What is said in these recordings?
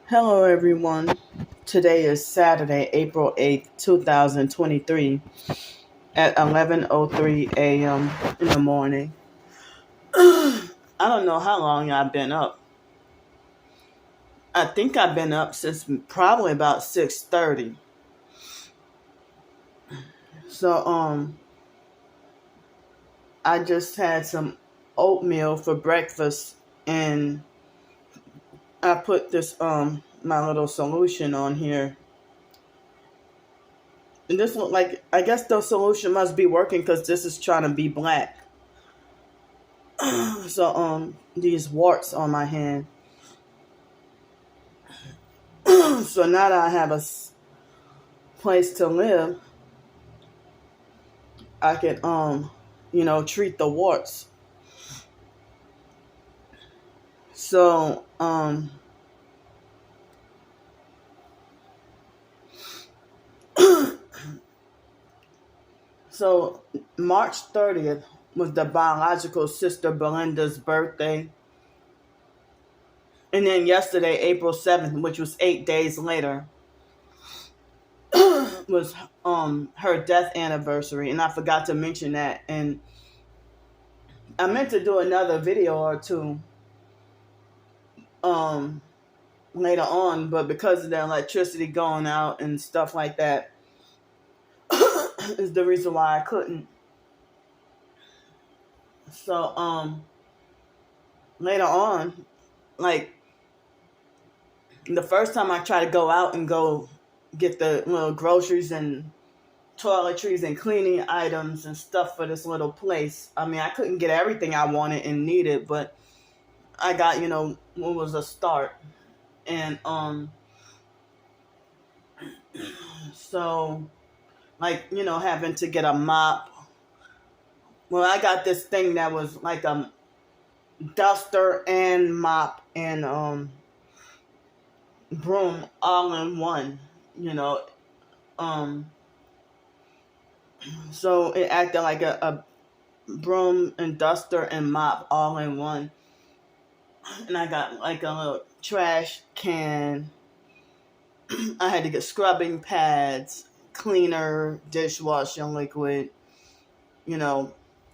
Hello, everyone. Today is Saturday, April 8th, 2023, at 11:03 a.m. in the morning. I don't know how long I've been up. I think I've been up since probably about 6:30. So, I just had some oatmeal for breakfast, and I put this, my little solution on here. And this look like, I guess the solution must be working because this is trying to be black. So these warts on my hand. So now that I have a place to live, I can treat the warts. So so March 30th was the biological sister Belinda's birthday. And then yesterday, April 7th, which was 8 days later, was her death anniversary, and I forgot to mention that. And I meant to do another video or two um later on, but because of the electricity going out and stuff like that is the reason why I couldn't. So later on, like the first time I tried to go out and go get the little groceries and toiletries and cleaning items and stuff for this little place. I mean, I couldn't get everything I wanted and needed, but I got, what was a start. And so like, having to get a mop. Well, I got this thing that was like a duster and mop and broom all in one, you know. Um so it acted like a broom and duster and mop all in one. And I got like a little trash can. I had to get scrubbing pads, cleaner, dishwashing liquid,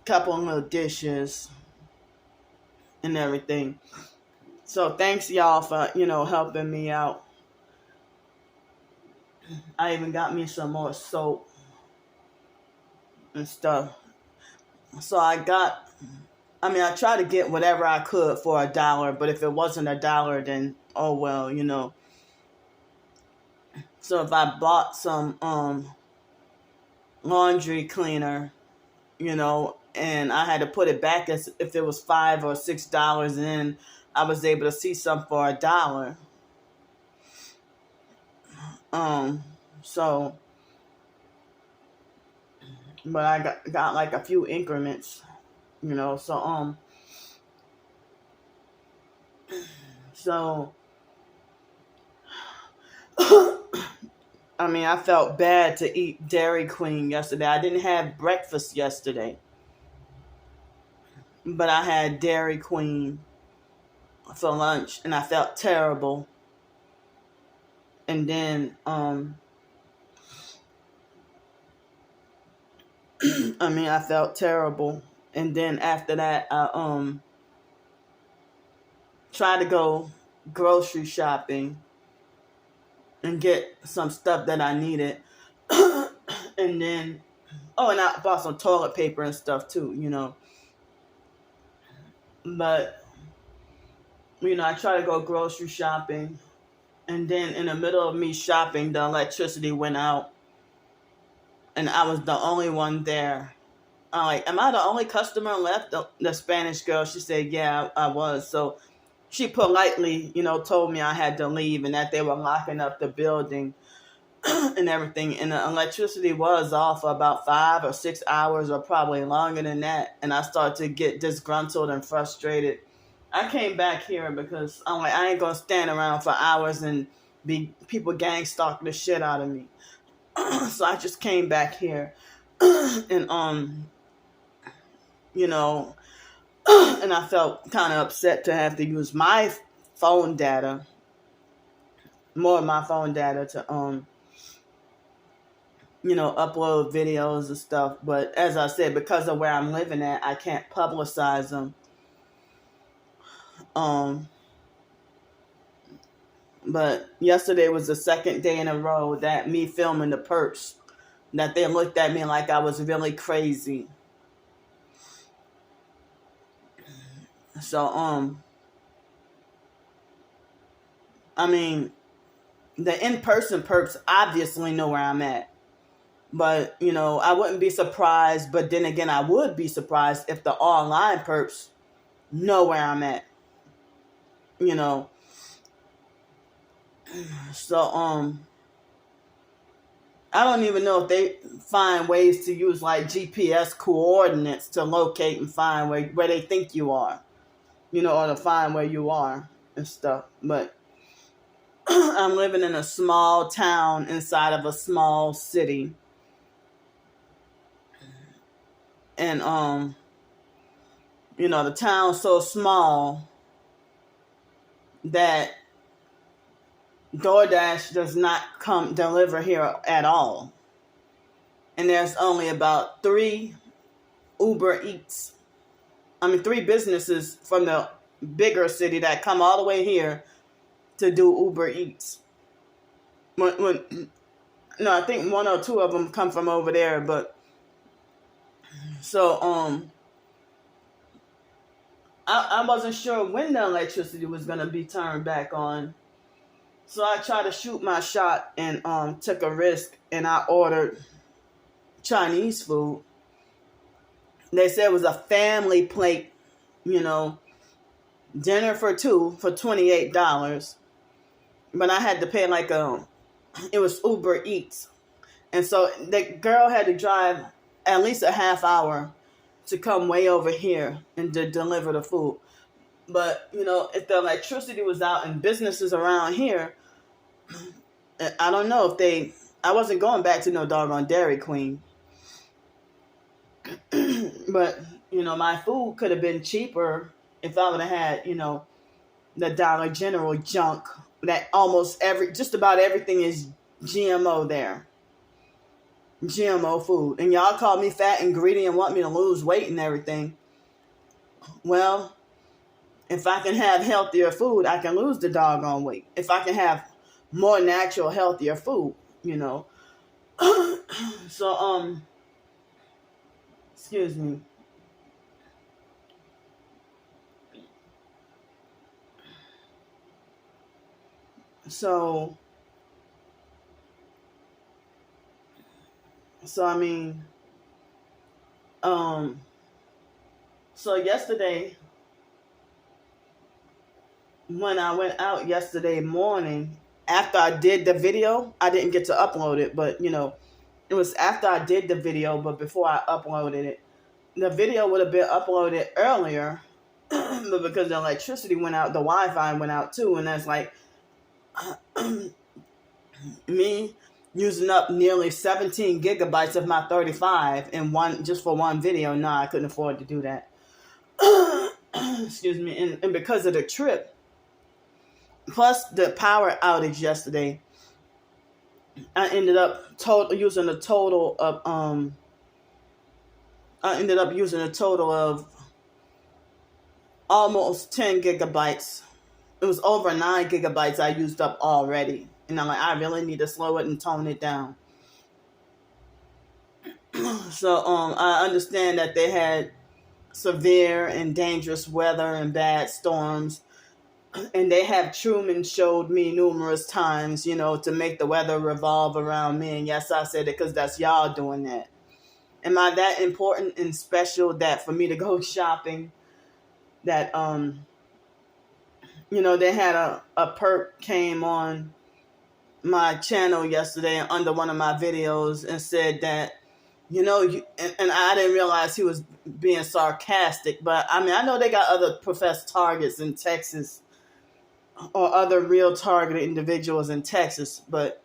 couple of little dishes and everything. So thanks y'all for, helping me out. I even got me some more soap and stuff. So I tried to get whatever I could for $1, but if it wasn't $1, then oh well. So if I bought some laundry cleaner, and I had to put it back as if it was $5 or $6, and then I was able to see some for $1. So, but I got like a few increments, so so I felt bad to eat Dairy Queen yesterday. I didn't have breakfast yesterday, but I had Dairy Queen for lunch, and I felt terrible. And then, I felt terrible. And then after that, I tried to go grocery shopping and get some stuff that I needed. And then, and I bought some toilet paper and stuff too. But, I tried to go grocery shopping. And then in the middle of me shopping, the electricity went out. And I was the only one there. I'm like, am I the only customer left? The Spanish girl, she said, yeah, I was. So she politely, told me I had to leave and that they were locking up the building and everything. And the electricity was off for about 5 or 6 hours or probably longer than that. And I started to get disgruntled and frustrated. I came back here because I'm like, I ain't going to stand around for hours and be people gang stalking the shit out of me. So I just came back here and and I felt kind of upset to have to use my phone data more of my phone data to upload videos and stuff. But as I said, because of where I'm living at, I can't publicize them. But yesterday was the second day in a row that me filming the perps, that they looked at me like I was really crazy. So, I mean, the in-person perps obviously know where I'm at. But, I wouldn't be surprised, but then again, I would be surprised if the online perps know where I'm at. So, I don't even know if they find ways to use like GPS coordinates to locate and find where they think you are, or to find where you are and stuff. But I'm living in a small town inside of a small city. And, the town's so small that DoorDash does not come deliver here at all. And there's only about 3 Uber Eats. 3 businesses from the bigger city that come all the way here to do Uber Eats. I think 1 or 2 of them come from over there, but so I wasn't sure when the electricity was gonna be turned back on. So I tried to shoot my shot and took a risk, and I ordered Chinese food. They said it was a family plate, dinner for 2 for $28. But I had to pay it was Uber Eats. And so the girl had to drive at least a half hour to come way over here and to deliver the food. But, if the electricity was out and businesses around here, I don't know if I wasn't going back to no doggone Dairy Queen. But, my food could have been cheaper if I would have had, the Dollar General junk that just about everything is GMO there. GMO food. And y'all call me fat and greedy and want me to lose weight and everything. Well, if I can have healthier food, I can lose the doggone weight. If I can have more natural, healthier food, So, excuse me. So yesterday, when I went out yesterday morning, after I did the video, I didn't get to upload it, but, it was after I did the video, but before I uploaded it. The video would have been uploaded earlier, but because the electricity went out, the Wi-Fi went out too, and that's like me using up nearly 17 gigabytes of my 35 just for one video. No, I couldn't afford to do that. Excuse me. And because of the trip, plus the power outage yesterday, I ended up using a total of almost 10 gigabytes. It was over 9 gigabytes I used up already. And I'm like, I really need to slow it and tone it down. So I understand that they had severe and dangerous weather and bad storms. And they have Truman showed me numerous times, to make the weather revolve around me. And yes, I said it because that's y'all doing that. Am I that important and special that for me to go shopping, that, they had a perp came on my channel yesterday under one of my videos and said that, and I didn't realize he was being sarcastic, but I know they got other professed targets in Texas or other real targeted individuals in Texas, but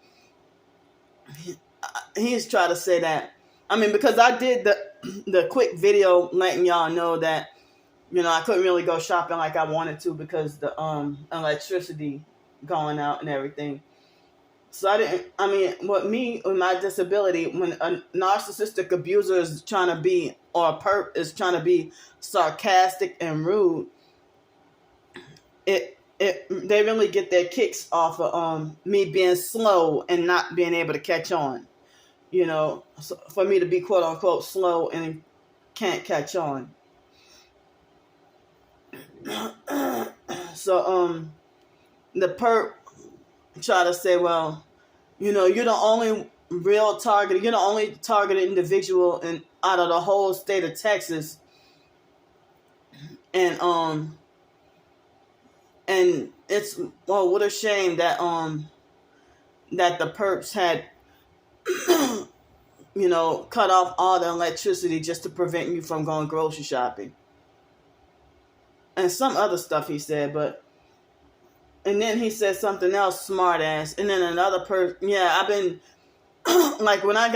he's trying to say that, because I did the quick video letting y'all know that, I couldn't really go shopping like I wanted to because the electricity going out and everything. So with my disability, when a narcissistic abuser is trying to be, or a perp is trying to be sarcastic and rude, they really get their kicks off of me being slow and not being able to catch on. So for me to be quote unquote slow and can't catch on. So the perp try to say, well, you're the only real target. You're the only targeted individual out of the whole state of Texas, and it's, well, what a shame that that the perps had cut off all the electricity just to prevent you from going grocery shopping, and some other stuff he said, and then he said something else, smart ass, and then another person. Yeah, I've been like when I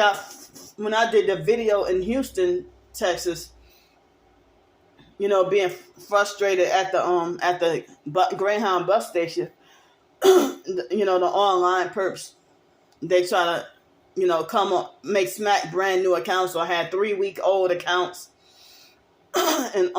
did the video in Houston, Texas, being frustrated at the Greyhound bus station. The online perps, they try to come up, make smack brand new accounts, or had 3-week-old accounts, and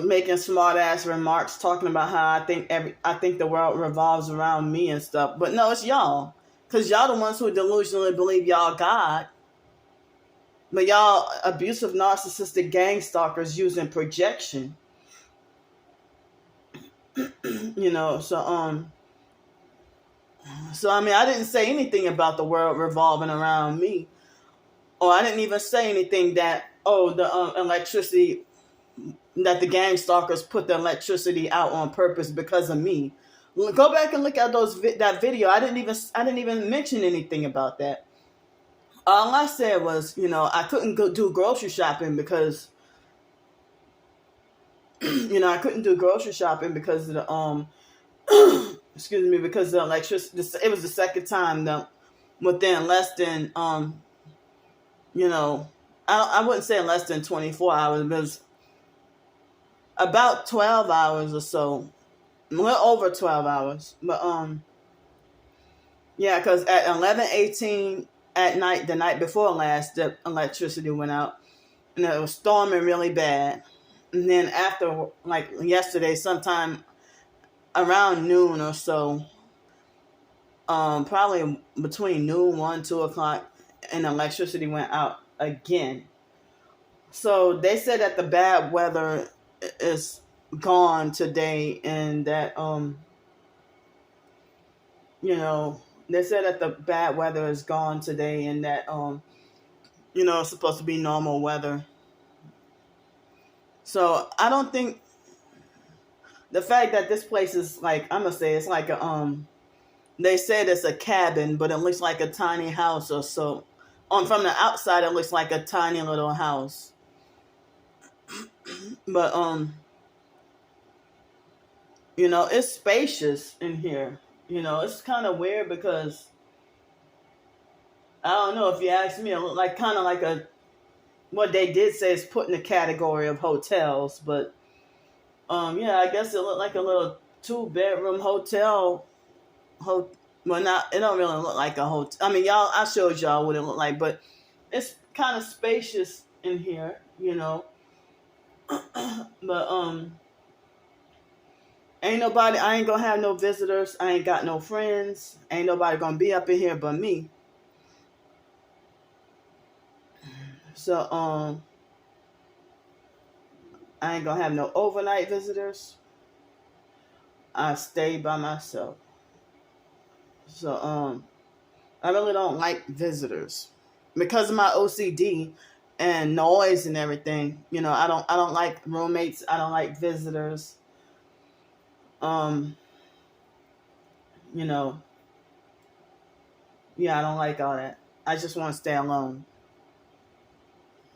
making smart ass remarks, talking about how I think the world revolves around me and stuff. But no, it's y'all, because y'all the ones who delusionally believe y'all God. But y'all abusive, narcissistic gang stalkers using projection. So I didn't say anything about the world revolving around me, or I didn't even say anything that the electricity, that the gang stalkers put the electricity out on purpose because of me. Go back and look at that video. I didn't even mention anything about that. All I said was, I couldn't go do grocery shopping because, I couldn't do grocery shopping because of the excuse me, because the electricity. It was the second time that within less than I wouldn't say less than 24 hours, but it was about 12 hours or so, a little over 12 hours. But yeah, because at 11:18 at night, the night before last, the electricity went out, and it was storming really bad. And then after, like yesterday, sometime around noon or so, probably between noon, 1, 2 o'clock, and electricity went out again. So they said that the bad weather is gone today, and that they said that the bad weather is gone today, and that it's supposed to be normal weather. So I don't think the fact that this place is like, I'm gonna say it's like a they said it's a cabin, but it looks like a tiny house or so. From the outside, it looks like a tiny little house. But it's spacious in here. It's kind of weird because I don't know, if you ask me, it looked like kind of like what they did say is put in the category of hotels, but yeah, I guess it looked like a little 2-bedroom hotel. Well, not, it don't really look like a hotel. I showed y'all what it looked like, but it's kind of spacious in here, But I ain't gonna have no visitors. I ain't got no friends. Ain't nobody gonna be up in here but me. So I ain't gonna have no overnight visitors. I stay by myself. So I really don't like visitors because of my OCD and noise and everything. I don't like roommates. I don't like visitors. Yeah, I don't like all that. I just want to stay alone.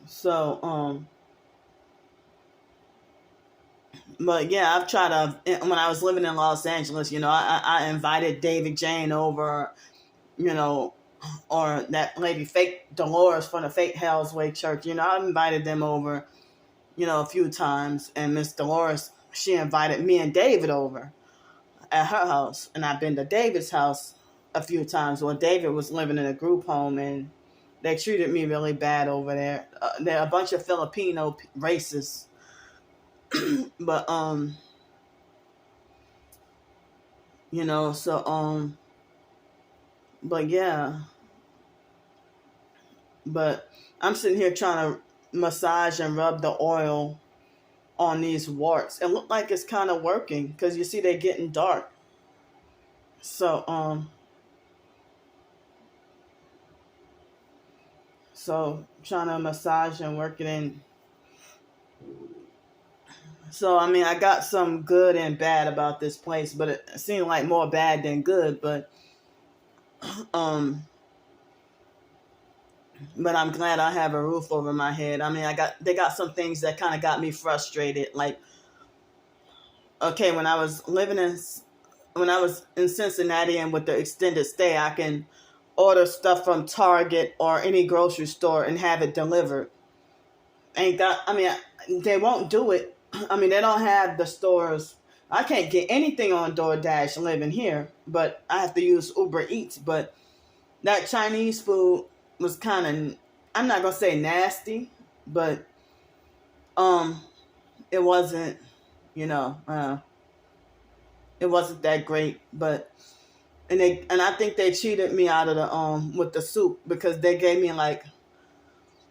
So, but yeah, I've tried to, when I was living in Los Angeles, I invited David Jane over, or that lady, Fake Dolores from the Fake Hell's Way Church. I invited them over, a few times, and Miss Dolores, she invited me and David over. at her house, and I've been to David's house a few times. Well, David was living in a group home, and they treated me really bad over there. They're a bunch of Filipino racists, but so but yeah, but I'm sitting here trying to massage and rub the oil on these warts. It looked like it's kind of working because you see they're getting dark. So trying to massage and work it in. So I mean, I got some good and bad about this place, but it seemed like more bad than good. Um, but I'm glad I have a roof over my head. I mean, they got some things that kind of got me frustrated. Like, okay, when I was in Cincinnati and with the extended stay, I can order stuff from Target or any grocery store and have it delivered. They won't do it. I mean, they don't have the stores. I can't get anything on DoorDash living here, but I have to use Uber Eats. But that Chinese food was kind of, I'm not going to say nasty, but it wasn't, it wasn't that great. But and I think they cheated me out of the with the soup, because they gave me like,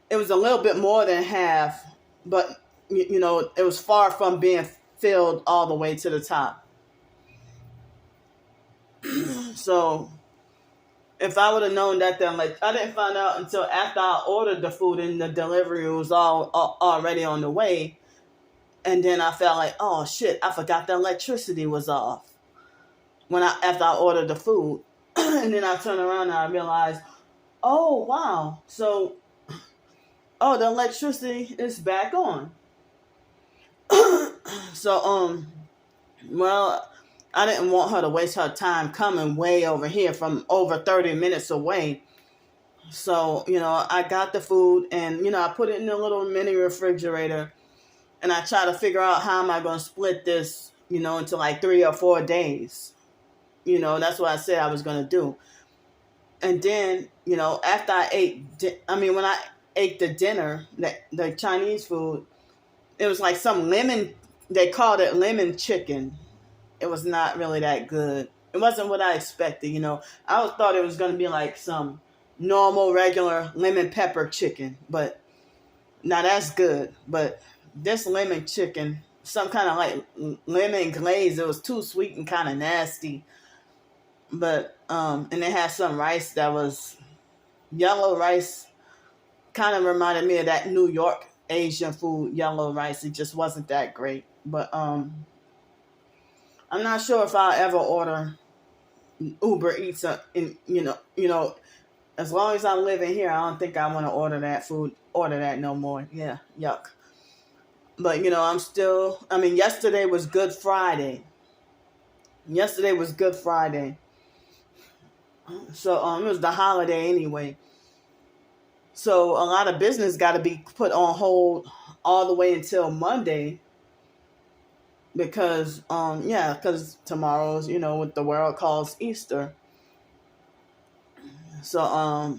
it was a little bit more than half, but it was far from being filled all the way to the top. So if I would have known that, then like, I didn't find out until after I ordered the food and the delivery was already on the way. And then I felt like, oh shit, I forgot the electricity was off after I ordered the food. And then I turned around and I realized, oh wow, so the electricity is back on. So well, I didn't want her to waste her time coming way over here from over 30 minutes away. So, I got the food and, I put it in a little mini refrigerator, and I try to figure out how am I going to split this, into like 3 or 4 days. That's what I said I was going to do. And then, after when I ate the dinner, the Chinese food, it was like some lemon, they called it lemon chicken. It was not really that good. It wasn't what I expected, I thought it was going to be like some normal, regular lemon pepper chicken. But now that's good. But this lemon chicken, some kind of like lemon glaze, it was too sweet and kind of nasty. But, and they had some rice that was yellow rice. Kind of reminded me of that New York Asian food, yellow rice. It just wasn't that great. But, I'm not sure if I'll ever order Uber Eats. As long as I'm living here, I don't think I want to order that no more. Yeah, yuck. But, yesterday was Good Friday. So, it was the holiday anyway. So, a lot of business got to be put on hold all the way until Monday. Because tomorrow's, what the world calls Easter. So,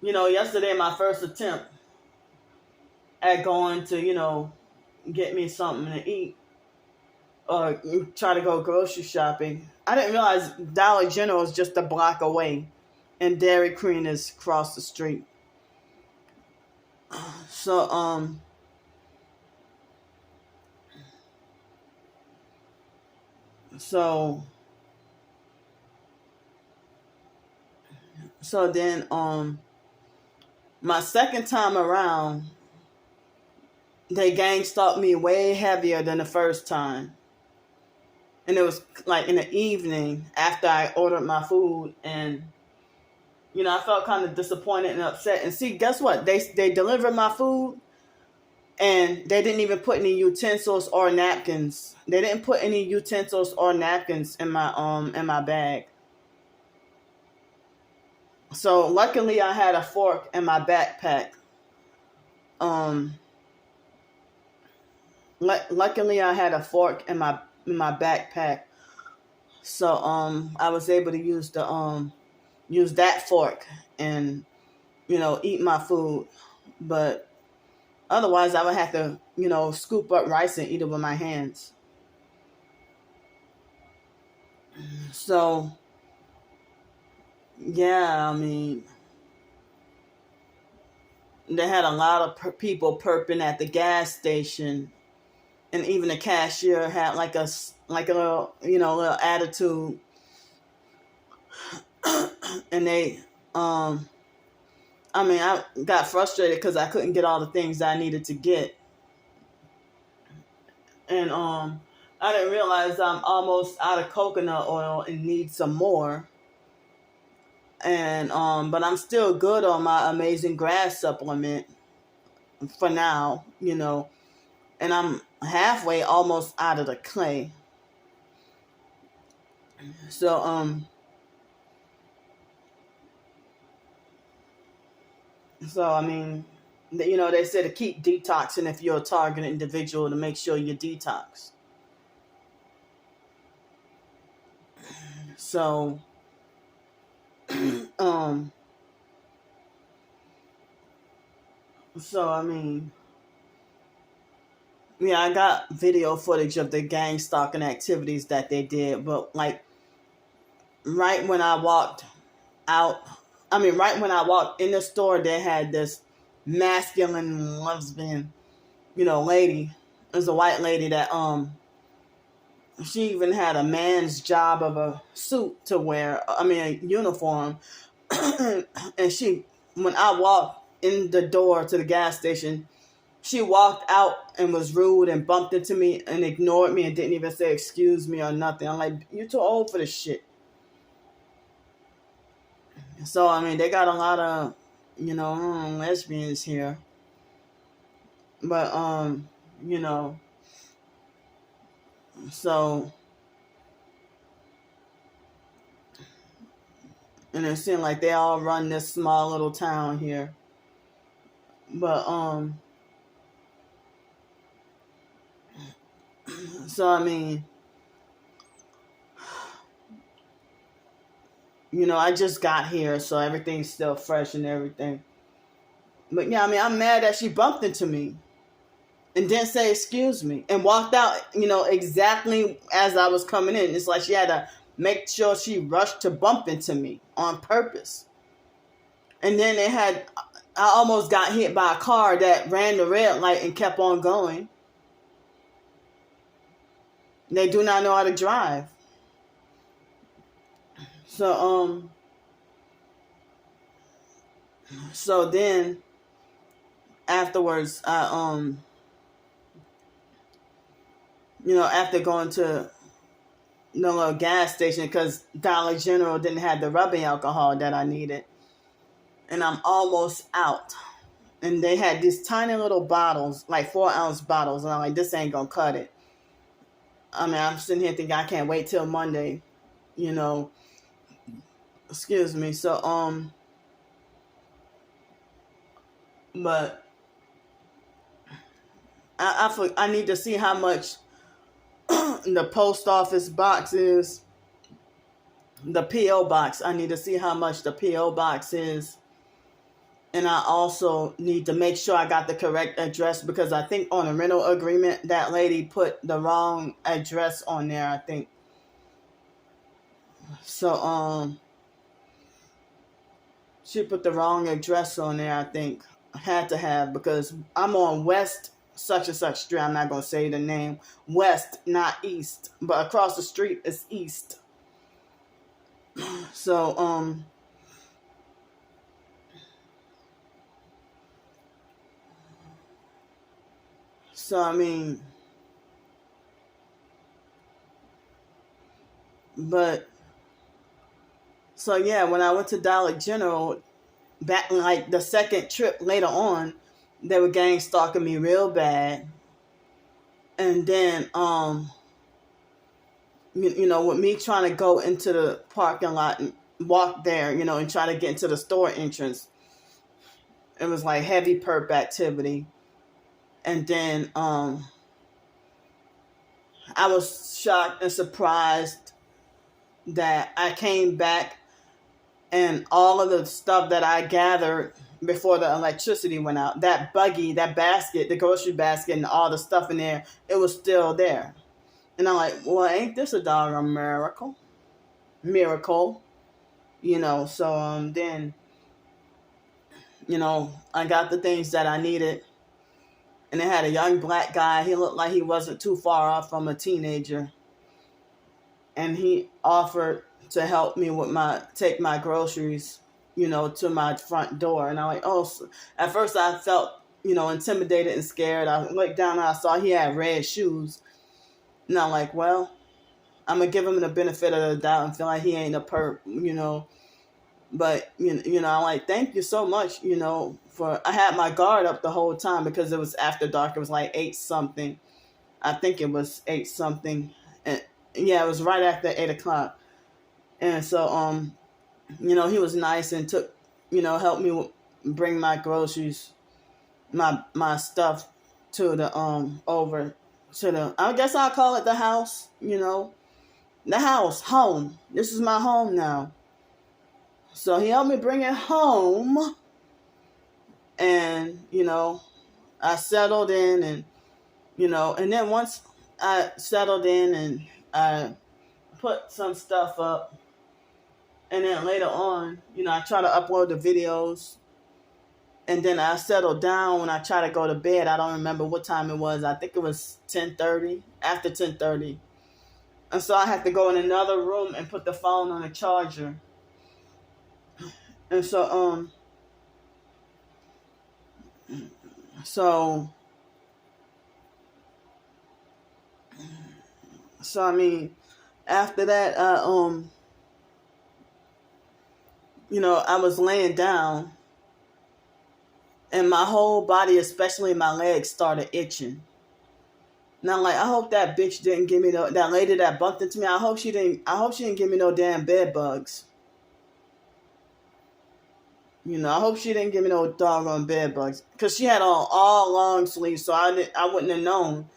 yesterday my first attempt at going to, get me something to eat or try to go grocery shopping. I didn't realize Dollar General is just a block away and Dairy Queen is across the street. So, so then, my second time around, they gang stalked me way heavier than the first time. And it was like in the evening after I ordered my food, and I felt kind of disappointed and upset. And see, guess what? They delivered my food, and they didn't even put any utensils or napkins. They didn't put any utensils or napkins in my bag. So luckily, I had a fork in my backpack. luckily I had a fork in my backpack, so I was able to use that fork and eat my food. But otherwise, I would have to scoop up rice and eat it with my hands. So yeah, I mean, they had a lot of people perping at the gas station, and even the cashier had like a little little attitude, and they I mean, I got frustrated because I couldn't get all the things I needed to get, and I didn't realize I'm almost out of coconut oil and need some more. And but I'm still good on my amazing grass supplement for now, and I'm halfway almost out of the clay. So I mean, they say to keep detoxing if you're a target individual, to make sure you detox. So um I mean, yeah, I got video footage of the gang stalking activities that they did, but like right when I walked out, right when I walked in the store, they had this masculine lesbian, lady. It was a white lady that she even had a man's job of a suit to wear. A uniform. And when I walked in the door to the gas station, she walked out and was rude and bumped into me and ignored me and didn't even say excuse me or nothing. I'm like, you're too old for this shit. So, they got a lot of, lesbians here. But, so, and it seemed like they all run this small little town here. But, so, I just got here, so everything's still fresh and everything. But yeah, I'm mad that she bumped into me and didn't say excuse me and walked out, exactly as I was coming in. It's like she had to make sure she rushed to bump into me on purpose. And then I almost got hit by a car that ran the red light and kept on going. They do not know how to drive. So, so then afterwards, I, after going to the little gas station, because Dollar General didn't have the rubbing alcohol that I needed, and I'm almost out. And they had these tiny little bottles, like 4-ounce bottles, and I'm like, this ain't gonna cut it. I'm sitting here thinking I can't wait till Monday, excuse me. So, but I need to see how much the post office box is. The P.O. box. I need to see how much the P.O. box is. And I also need to make sure I got the correct address, because I think on a rental agreement, that lady put the wrong address on there, I think. So, she put the wrong address on there, I think. Had to have, because I'm on West such and such street. I'm not going to say the name. West, not East. But across the street is East. So, but, so yeah, when I went to Dollar General, back like the second trip later on, they were gang stalking me real bad. And then, with me trying to go into the parking lot and walk there, and try to get into the store entrance, it was like heavy perp activity. And then, I was shocked and surprised that I came back and all of the stuff that I gathered before the electricity went out, that buggy, that basket, the grocery basket, and all the stuff in there, it was still there. And I'm like, well, ain't this a doggone miracle? Miracle, So then, I got the things that I needed, and it had a young black guy. He looked like he wasn't too far off from a teenager, and he offered to help me with take my groceries, to my front door. And I'm like, oh, at first I felt, intimidated and scared. I looked down and I saw he had red shoes. And I'm like, well, I'm going to give him the benefit of the doubt and feel like he ain't a perp, But, I'm like, thank you so much, I had my guard up the whole time because it was after dark. It was like 8-something. I think it was 8-something. And yeah, it was right after 8 o'clock. And so, he was nice and took, helped me bring my groceries, my stuff to the, over to the, I guess I'll call it the house, the house, home. This is my home now. So he helped me bring it home. And, I settled in and, and then once I settled in and I put some stuff up, and then later on, I try to upload the videos, and then I settled down when I try to go to bed. I don't remember what time it was. I think it was 10:30, after 10:30. And so I had to go in another room and put the phone on a charger. And so, I mean, after that, I was laying down and my whole body, especially my legs, started itching. And I'm like, I hope that bitch didn't give me that lady that bumped into me. I hope she didn't give me no damn bed bugs. I hope she didn't give me no doggone bed bugs. Because she had on all long sleeves, so I wouldn't have known.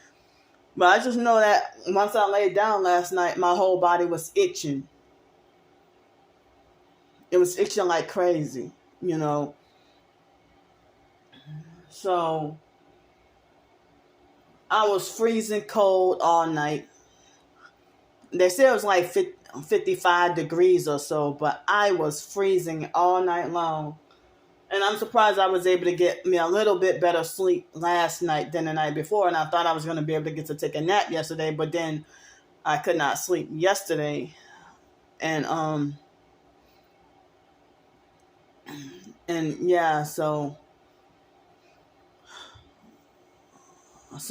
But I just know that once I laid down last night, my whole body was itching. It was itching like crazy, So I was freezing cold all night. They said it was like 55 degrees or so, but I was freezing all night long. And I'm surprised I was able to get me a little bit better sleep last night than the night before. And I thought I was going to be able to get to take a nap yesterday, but then I could not sleep yesterday. And yeah, so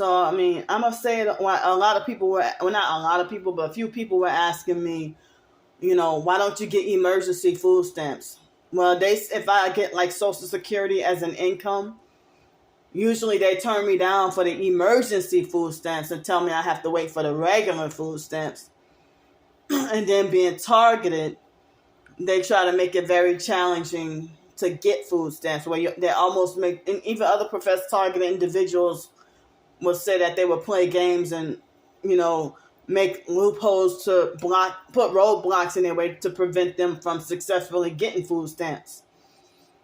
I mean, I must say that a lot of people were, well, not a lot of people, but a few people were asking me, why don't you get emergency food stamps? Well, if I get like Social Security as an income, usually they turn me down for the emergency food stamps and tell me I have to wait for the regular food stamps. And then being targeted, they try to make it very challenging to get food stamps, where they almost make, and even other professors targeted individuals will say that they will play games and, make loopholes to put roadblocks in their way to prevent them from successfully getting food stamps.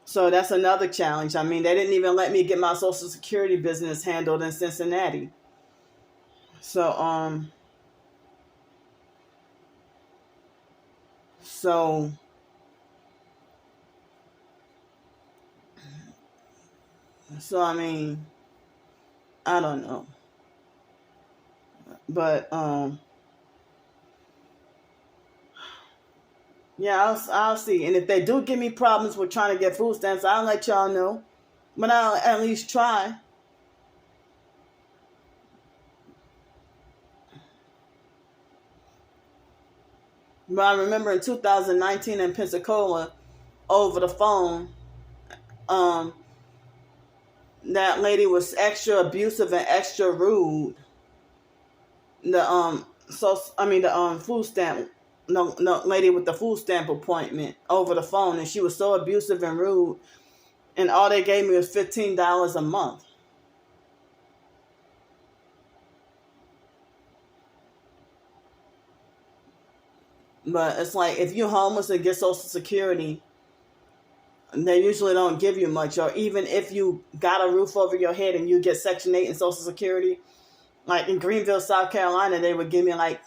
So that's another challenge. I mean, they didn't even let me get my Social Security business handled in Cincinnati. So, I mean, I don't know. But, yeah, I'll see. And if they do give me problems with trying to get food stamps, I'll let y'all know. But I'll at least try. But I remember in 2019 in Pensacola, over the phone, that lady was extra abusive and extra rude. The food stamp, no lady with the food stamp appointment over the phone, and she was so abusive and rude, and all they gave me was $15 a month. But it's like if you're homeless and get Social Security, they usually don't give you much. Or even if you got a roof over your head and you get Section 8 and Social Security, like in Greenville, South Carolina, they would give me like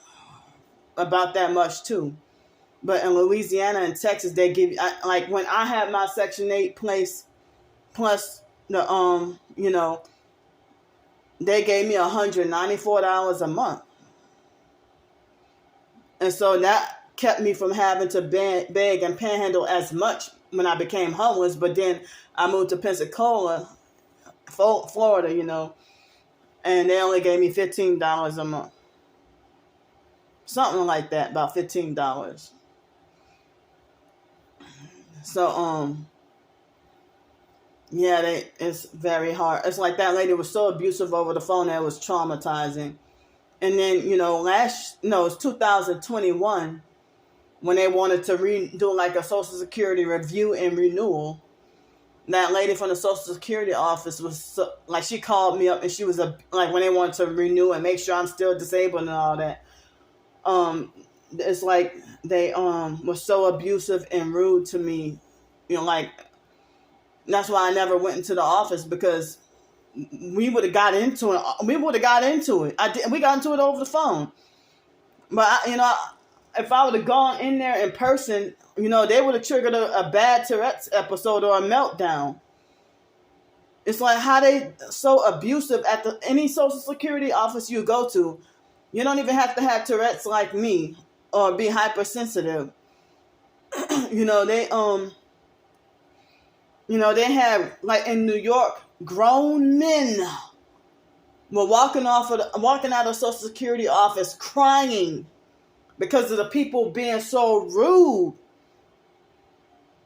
about that much too. But in Louisiana and Texas, they give you, like when I had my Section 8 place plus the they gave me $194 a month. And so that kept me from having to beg and panhandle as much when I became homeless. But then I moved to Pensacola, Florida, and they only gave me $15 a month. Something like that, about $15. So, yeah, it's very hard. It's like that lady was so abusive over the phone that it was traumatizing. And then, it's 2021 when they wanted to do like a Social Security review and renewal. That lady from the Social Security office was like, she called me up and she was like when they wanted to renew and make sure I'm still disabled and all that. It's like they were so abusive and rude to me, like that's why I never went into the office, because we would have got into it. We got into it over the phone. But if I would have gone in there in person, they would have triggered a bad Tourette's episode or a meltdown. It's like how they so abusive at any Social Security office you go to. You don't even have to have Tourette's like me or be hypersensitive. They have, like in New York, grown men were walking out of the Social Security office crying because of the people being so rude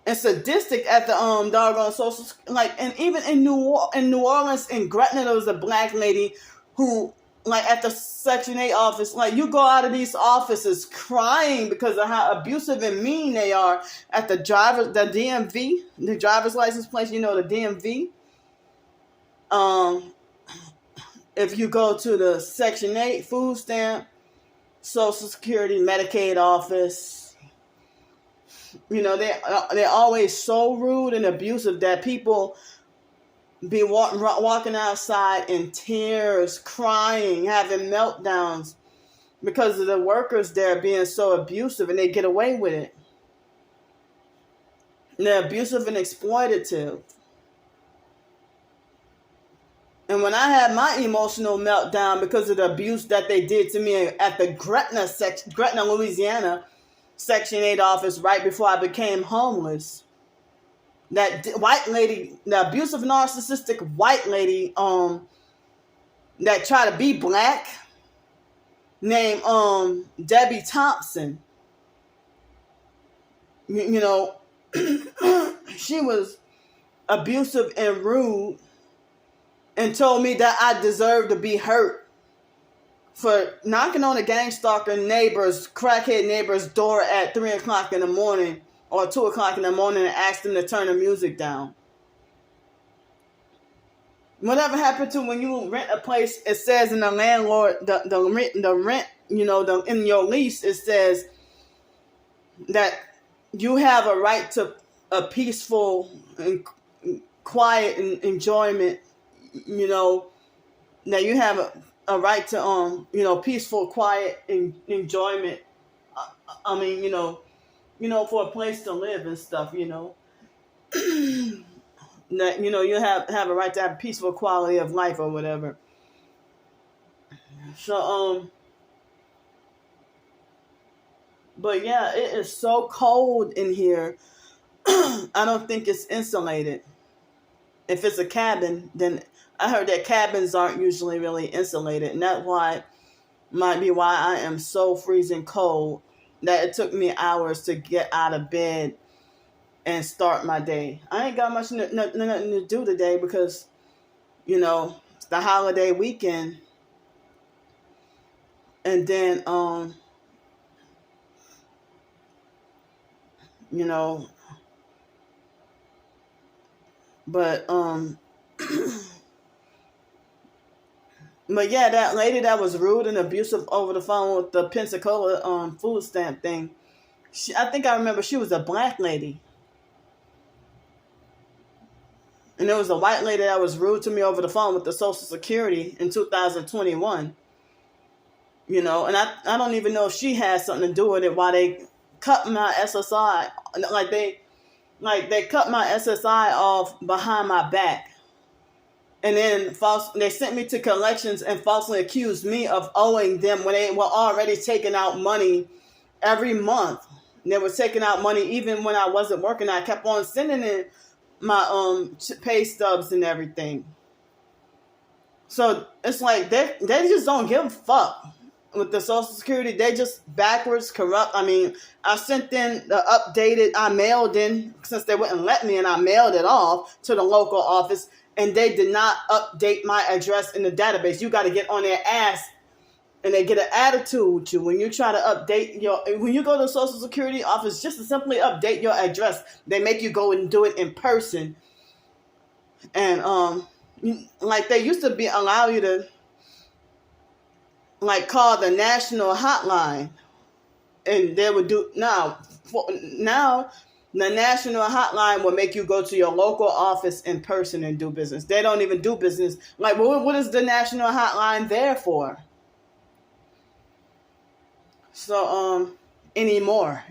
and sadistic at the doggone social, like, and even in New Orleans, in Gretna, there was a black lady who, like, at the Section 8 office, like, you go out of these offices crying because of how abusive and mean they are at the DMV, the driver's license place, the DMV. If you go to the Section 8 food stamp, Social Security, Medicaid office, they're always so rude and abusive that people be walking outside in tears, crying, having meltdowns because of the workers there being so abusive, and they get away with it. And they're abusive and exploitative. And when I had my emotional meltdown because of the abuse that they did to me at the Gretna, Louisiana, Section 8 office right before I became homeless, that white lady, the abusive, narcissistic white lady that tried to be black, named Debbie Thompson, she was abusive and rude and told me that I deserved to be hurt for knocking on a gang-stalker crackhead neighbor's door at 3 o'clock in the morning or 2 o'clock in the morning and asked them to turn the music down. Whatever happened to when you rent a place, it says in the landlord, the rent, in your lease, it says that you have a right to a peaceful and quiet and enjoyment, that you have a right to, peaceful, quiet and enjoyment. For a place to live and stuff, that, you have a right to have a peaceful quality of life or whatever. So, but yeah, it is so cold in here. I don't think it's insulated. If it's a cabin, then I heard that cabins aren't usually really insulated. And that might be why I am so freezing cold that it took me hours to get out of bed and start my day. I ain't got nothing to do today because, it's the holiday weekend. And then, but yeah, that lady that was rude and abusive over the phone with the Pensacola food stamp thing, I think I remember she was a black lady. And there was a white lady that was rude to me over the phone with the Social Security in 2021. And I don't even know if she had something to do with it, why they cut my SSI. They cut my SSI off behind my back. And then they sent me to collections and falsely accused me of owing them when they were already taking out money every month. They were taking out money even when I wasn't working. I kept on sending in my pay stubs and everything. So it's like they just don't give a fuck with the Social Security. They just backwards, corrupt. I mean, I sent in the updated, I mailed in, since they wouldn't let me, and I mailed it off to the local office, and they did not update my address in the database. You got to get on their ass, and they get an attitude with you when you try to update when you go to the Social Security office just to simply update your address. They make you go and do it in person. And like they used to allow you to call the national hotline, and they would do now the national hotline will make you go to your local office in person and do business. They don't even do business. Like, what is the national hotline there for? So anymore,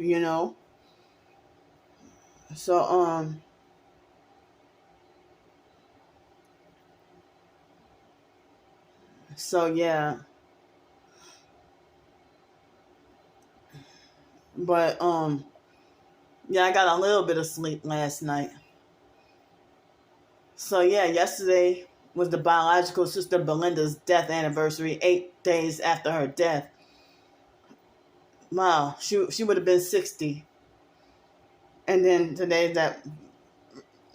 so yeah. But yeah, I got a little bit of sleep last night. So yeah, yesterday was the biological sister Belinda's death anniversary, 8 days after her death. Wow, she would have been 60. And then today that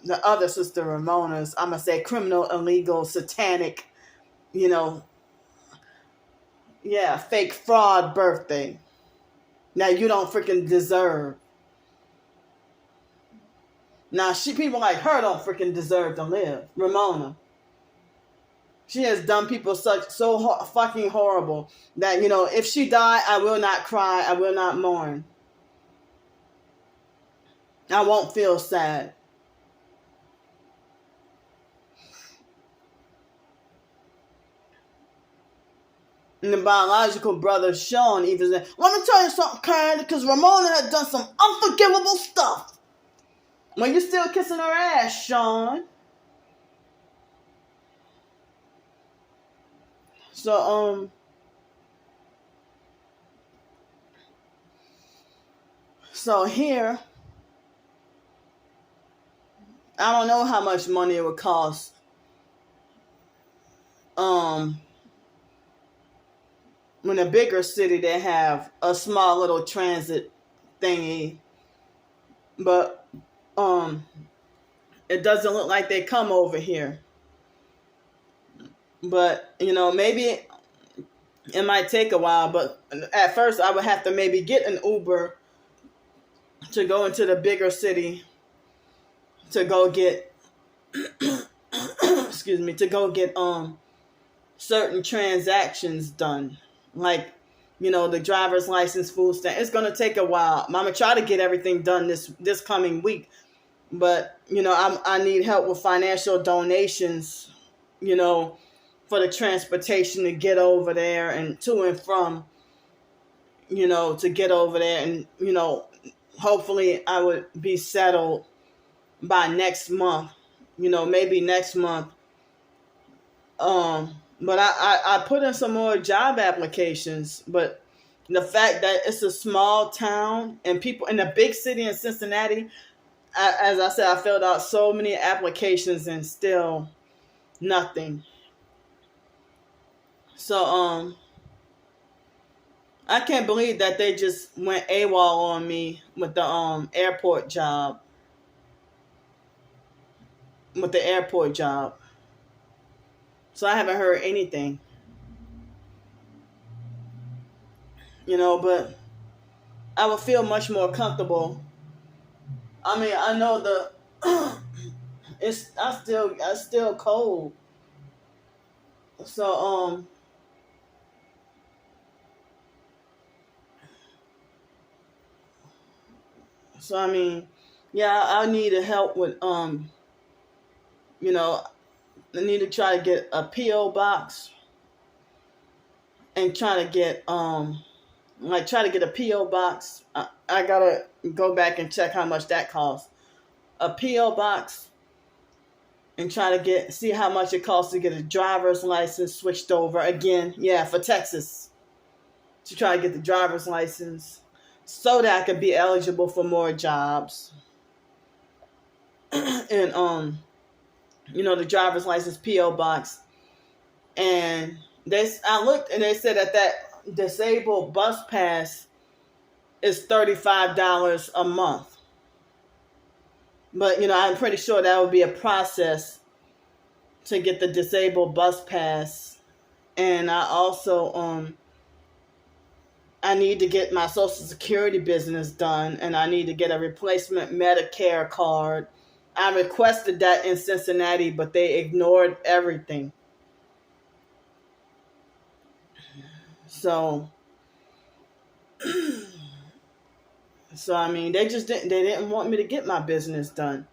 the other sister Ramona's, I'm gonna say criminal, illegal, satanic, fake fraud birthday. Now you don't freaking deserve. Now people like her don't freaking deserve to live. Ramona. She has done people so fucking horrible that, if she died, I will not cry. I will not mourn. I won't feel sad. And the biological brother, Sean, even said, let me tell you something, Candy, because Ramona had done some unforgivable stuff. Well, you're still kissing her ass, Sean. So here, I don't know how much money it would cost. In a bigger city, they have a small little transit thingy, but it doesn't look like they come over here. But maybe it might take a while. But at first, I would have to maybe get an Uber to go into the bigger city to go get excuse me, to go get certain transactions done. Like, the driver's license, food stamp. It's going to take a while. I'm going to try to get everything done this coming week. But, I need help with financial donations, for the transportation to get over there and to and from, to get over there. And, hopefully I would be settled by next month, maybe next month. But I put in some more job applications, but the fact that it's a small town and people in a big city in Cincinnati, as I said, I filled out so many applications and still nothing. So, I can't believe that they just went AWOL on me with the airport job. With the airport job. So I haven't heard anything. But I would feel much more comfortable. I mean, I know it's still cold. So So I mean, yeah, I need help with you know, I need to try to get a PO box and try to get try to get a PO box. I gotta go back and check how much that costs. A PO box and try to see how much it costs to get a driver's license switched over again. Yeah, for Texas, to try to get the driver's license so that I could be eligible for more jobs. And the driver's license PO box. And I looked and they said that disabled bus pass is $35 a month. But I'm pretty sure that would be a process to get the disabled bus pass. And I also I need to get my Social Security business done, and I need to get a replacement Medicare card. I requested that in Cincinnati, but they ignored everything. So I mean, they didn't want me to get my business done.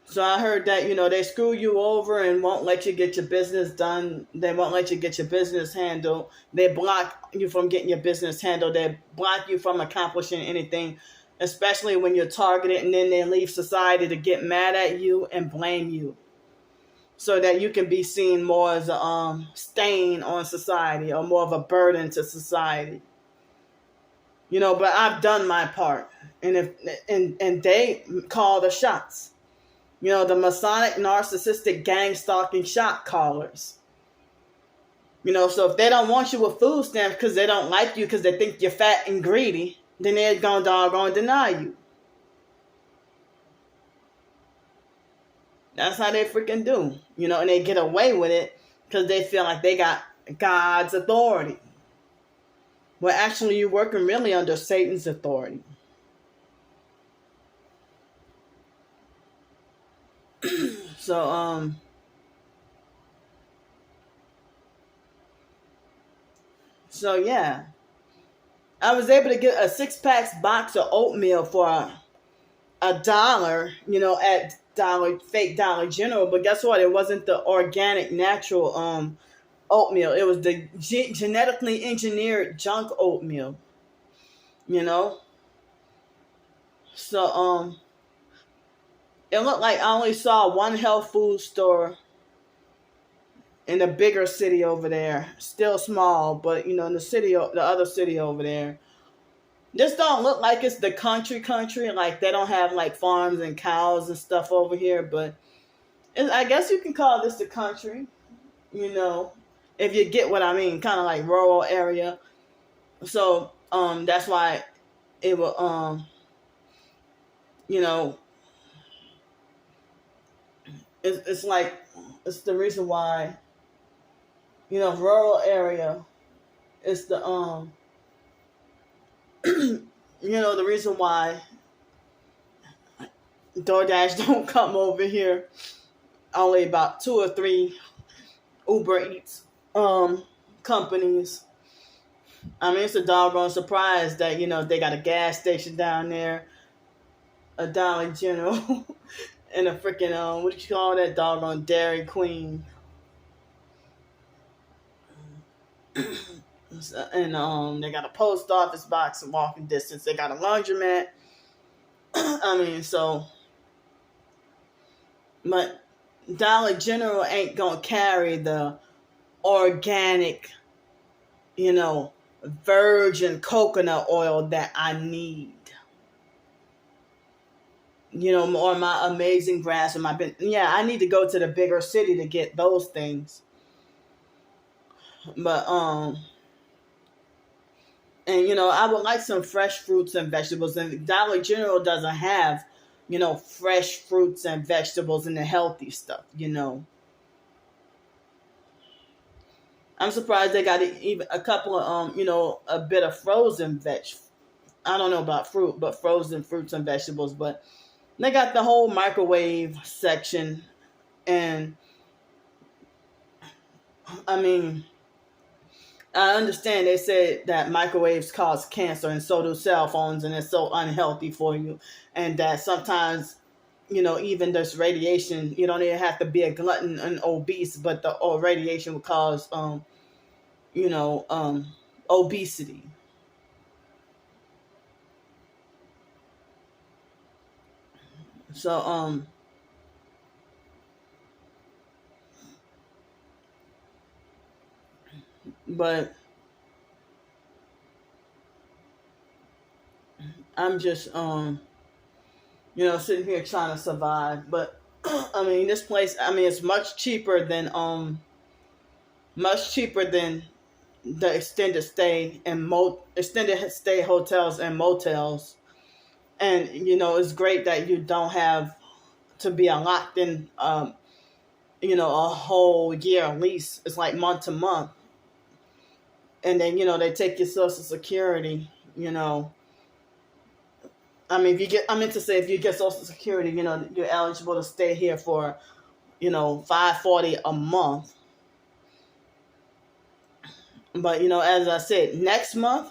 So I heard that, they screw you over and won't let you get your business done. They won't let you get your business handled. They block you from getting your business handled. They block you from accomplishing anything, especially when you're targeted, and then they leave society to get mad at you and blame you so that you can be seen more as a stain on society or more of a burden to society. But I've done my part, and they call the shots. The Masonic narcissistic gang stalking shot callers. So if they don't want you with food stamps because they don't like you because they think you're fat and greedy, then they're going to doggone deny you. That's how they freaking do. And they get away with it because they feel like they got God's authority. Well, actually, you're working really under Satan's authority. So yeah, I was able to get a 6-pack box of oatmeal for $1, at fake Dollar General. But guess what? It wasn't the organic, natural oatmeal. It was the genetically engineered junk oatmeal. So it looked like I only saw one health food store in the bigger city over there. Still small, but in the other city over there. This don't look like it's the country. Like they don't have like farms and cows and stuff over here, but I guess you can call this the country, if you get what I mean, kind of like rural area. So that's why it will it's like, it's the reason why, rural area is the the reason why DoorDash don't come over here. Only about 2 or 3 Uber Eats companies. I mean, it's a doggone surprise that they got a gas station down there, a Dollar General, and a freaking what do you call that doggone Dairy Queen. And they got a post office box in walking distance. They got a laundromat. I mean, but Dollar General ain't gonna carry the organic, virgin coconut oil that I need. Or my amazing grass and I need to go to the bigger city to get those things. But and I would like some fresh fruits and vegetables, and Dollar General doesn't have fresh fruits and vegetables and the healthy stuff. I'm surprised they got even a couple of a bit of frozen veg. I don't know about fruit, but frozen fruits and vegetables. But they got the whole microwave section, and I mean, I understand they said that microwaves cause cancer, and so do cell phones, and it's so unhealthy for you. And that sometimes, even this radiation, you don't even have to be a glutton and obese, but the radiation will cause, you know, um, obesity. So, but I'm just, sitting here trying to survive. But I mean, this place, I mean, it's much cheaper than the extended stay hotels and motels. And it's great that you don't have to be locked in, a whole year lease. It's like month to month, and then they take your social security. I mean, I meant to say, if you get social security, you're eligible to stay here for, $540 a month. But as I said, next month,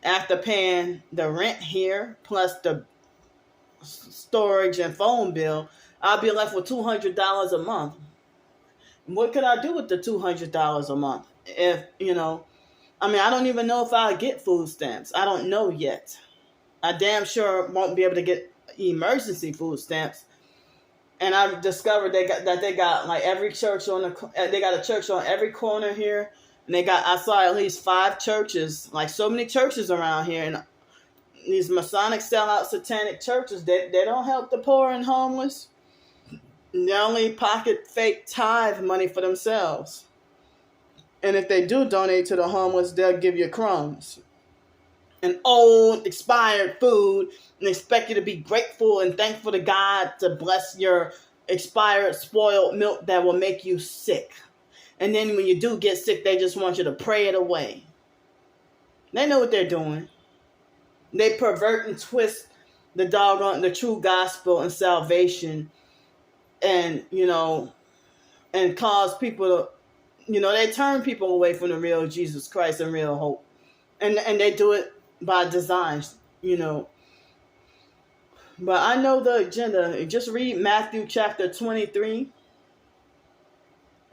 after paying the rent here plus the storage and phone bill, I'll be left with $200 a month. What could I do with the $200 a month? If I mean, I don't even know if I'll get food stamps. I don't know yet. I damn sure won't be able to get emergency food stamps. And I've discovered they got like every church they got a church on every corner here. And I saw at least 5 churches, like so many churches around here. And these Masonic sellout satanic churches, they don't help the poor and homeless. They only pocket fake tithe money for themselves. And if they do donate to the homeless, they'll give you crumbs and old expired food and expect you to be grateful and thankful to God to bless your expired spoiled milk that will make you sick. And then when you do get sick, they just want you to pray it away. They know what they're doing. They pervert and twist the true gospel and salvation, and and cause people to, they turn people away from the real Jesus Christ and real hope. And they do it by design, But I know the agenda. Just read Matthew chapter 23.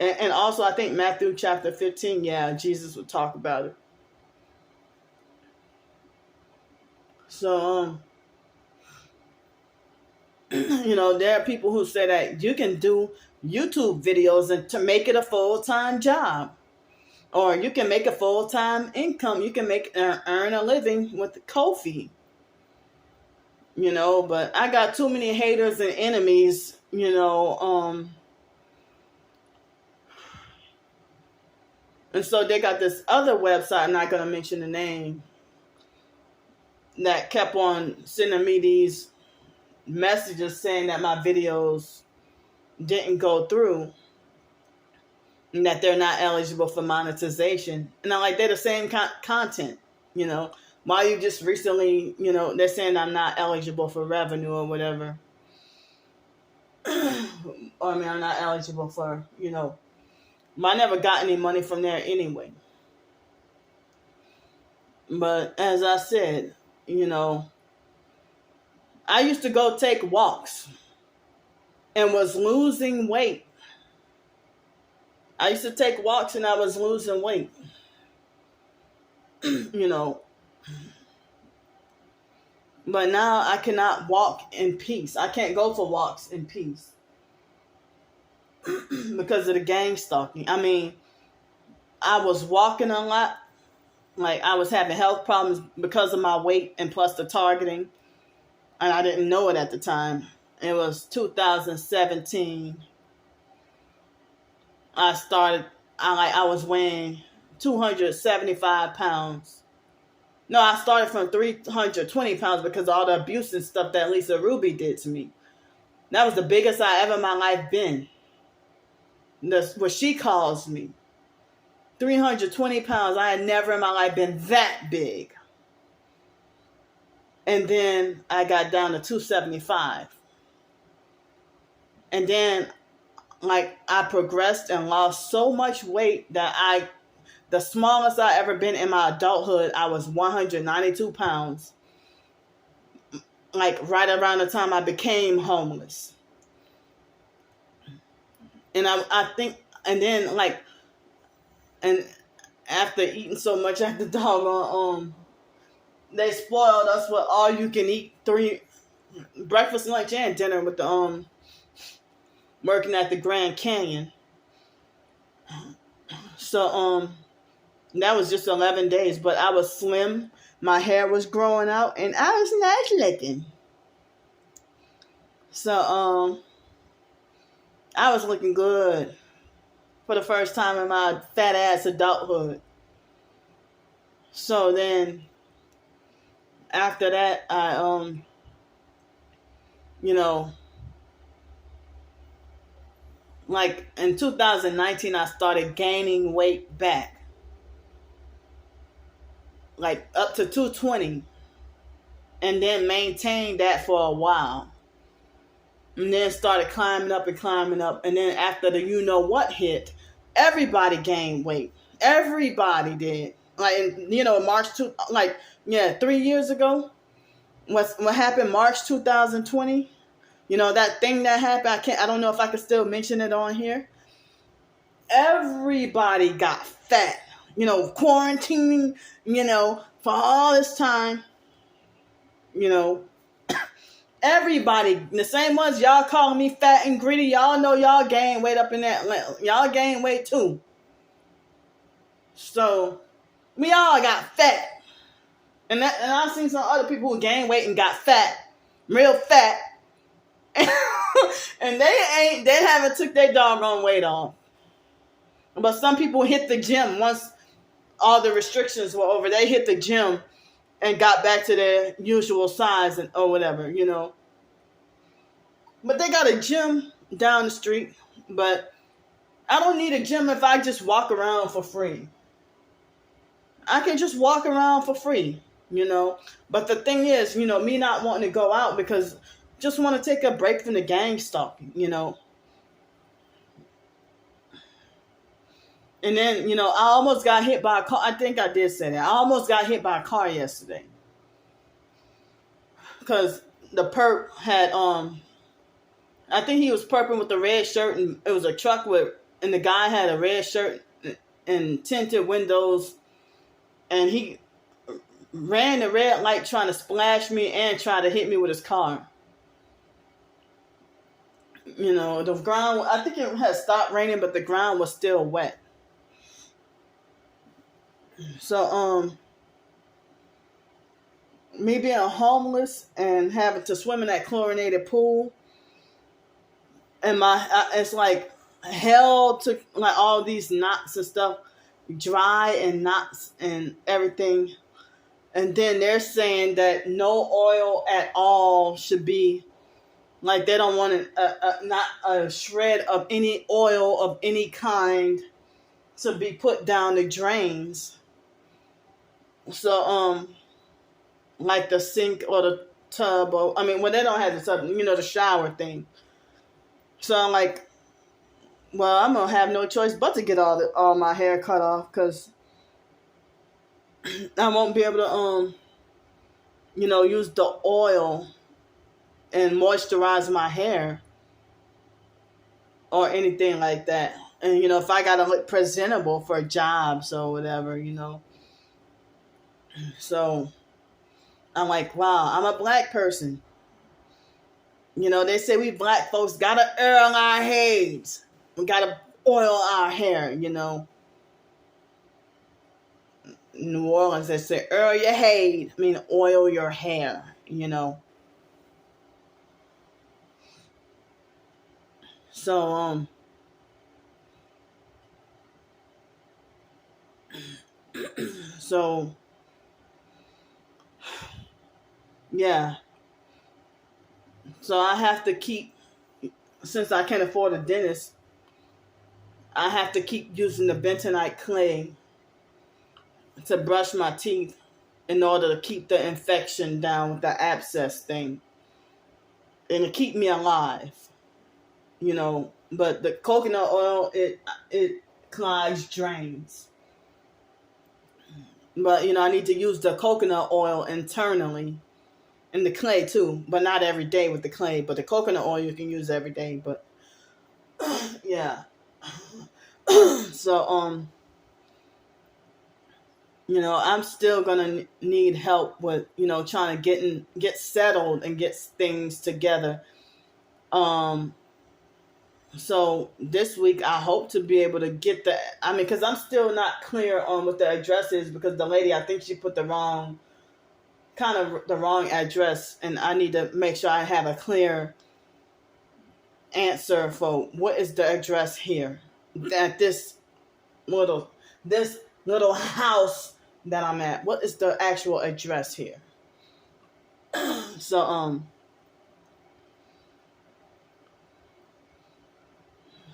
And also, I think Matthew chapter 15, Jesus would talk about it. So, there are people who say that you can do YouTube videos and to make it a full-time job. Or you can make a full-time income. You can earn a living with Ko-fi. But I got too many haters and enemies, and so they got this other website, I'm not going to mention the name, that kept on sending me these messages saying that my videos didn't go through and that they're not eligible for monetization. And I'm like, they're the same content, Why you just recently, they're saying I'm not eligible for revenue or whatever. Or I mean, I'm not eligible for, I never got any money from there anyway. But as I said, I used to go take walks and was losing weight. I used to take walks and I was losing weight. But now I cannot walk in peace. I can't go for walks in peace because of the gang stalking. I mean, I was walking a lot. Like, I was having health problems because of my weight and plus the targeting. And I didn't know it at the time. It was 2017. I was weighing 275 pounds. No, I started from 320 pounds because of all the abuse and stuff that Lisa Ruby did to me. That was the biggest I ever in my life been. That's what she calls me. 320 pounds. I had never in my life been that big. And then I got down to 275. And then, I progressed and lost so much weight that the smallest I ever been in my adulthood, I was 192 pounds. Like right around the time I became homeless. And I think, and then like, and after eating so much at the doggone, they spoiled us with all you can eat 3 breakfast, lunch, and dinner with the working at the Grand Canyon. So that was just 11 days, but I was slim. My hair was growing out, and I was nice looking. So I was looking good for the first time in my fat ass adulthood. So then after that, I like in 2019, I started gaining weight back, like up to 220, and then maintained that for a while. And then started climbing up and climbing up. And then after the you-know-what hit, everybody gained weight. Everybody did. Like, March 3 years ago, what happened March 2020? That thing that happened, I don't know if I can still mention it on here. Everybody got fat. Quarantining, for all this time, everybody, the same ones y'all calling me fat and gritty, y'all know y'all gain weight up in that. Y'all gain weight too. So we all got fat. And I've seen some other people who gained weight and got fat. Real fat. And they haven't took their doggone weight off. But some people hit the gym once all the restrictions were over. They hit the gym and got back to their usual size or whatever, But they got a gym down the street. But I don't need a gym if I just walk around for free. I can just walk around for free, But the thing is, me not wanting to go out because just want to take a break from the gang stalking, And then, I almost got hit by a car. I think I did say that. I almost got hit by a car yesterday. Because the perp had, I think he was perping with the red shirt, and it was a truck and the guy had a red shirt and tinted windows, and he ran the red light trying to splash me and try to hit me with his car. The ground, I think it had stopped raining, but the ground was still wet. So, me being homeless and having to swim in that chlorinated pool, and it's like hell to like all these knots and stuff, dry and knots and everything. And then they're saying that no oil at all should be, like they don't want not a shred of any oil of any kind to be put down the drains. So, like the sink or the tub, when they don't have the tub, the shower thing. So I'm like, well, I'm going to have no choice but to get all my hair cut off because I won't be able to, use the oil and moisturize my hair or anything like that. And, if I got to look presentable for jobs or whatever, So I'm like, wow, I'm a black person. They say we black folks got to oil our heads. We got to oil our hair, New Orleans, they say, oil your head. Oil your hair, So, so, yeah. So I have to keep, since I can't afford a dentist, I have to keep using the bentonite clay to brush my teeth in order to keep the infection down with the abscess thing. And to keep me alive. But the coconut oil, it clogs drains. But, I need to use the coconut oil internally, and the clay too, but not every day with the clay. But the coconut oil you can use every day. But yeah. So I'm still gonna need help with trying to get settled and get things together. Um, so this week I hope to be able to get because I'm still not clear on what the address is, because the lady, I think she put the wrong address, and I need to make sure I have a clear answer for what is the address here at little this little house that I'm at. What is the actual address here?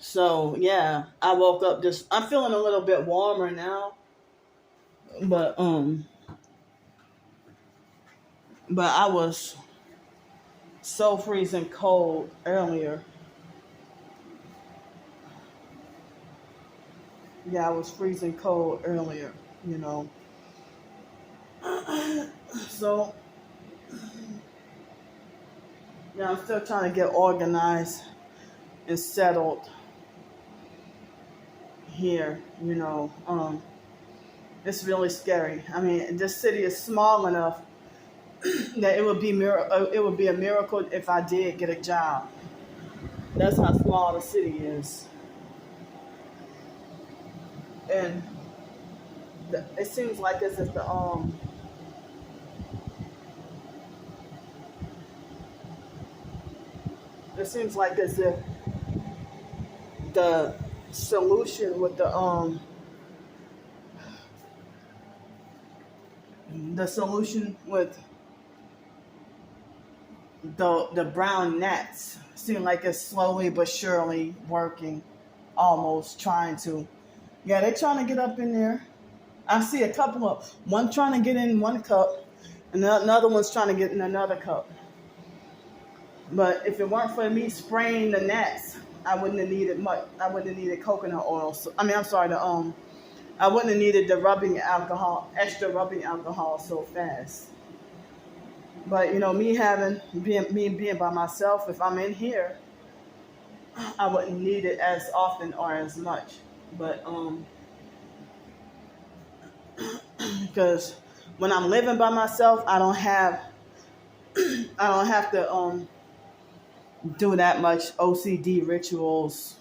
So yeah, I woke up I'm feeling a little bit warmer now, but I was so freezing cold earlier. Yeah, I was freezing cold earlier, So, yeah, I'm still trying to get organized and settled here, It's really scary. I mean, this city is small enough that it would be a miracle if I did get a job. That's how small the city is. And it seems like as if it seems like as if the solution with the brown gnats seem like it's slowly but surely working, almost trying to. Yeah, they're trying to get up in there. I see a couple of one trying to get in one cup, and another one's trying to get in another cup. But if it weren't for me spraying the gnats, I wouldn't have needed much. I wouldn't have needed coconut oil. I wouldn't have needed the extra rubbing alcohol so fast. But me being by myself, if I'm in here, I wouldn't need it as often or as much. But because when I'm living by myself, I don't have to do that much OCD rituals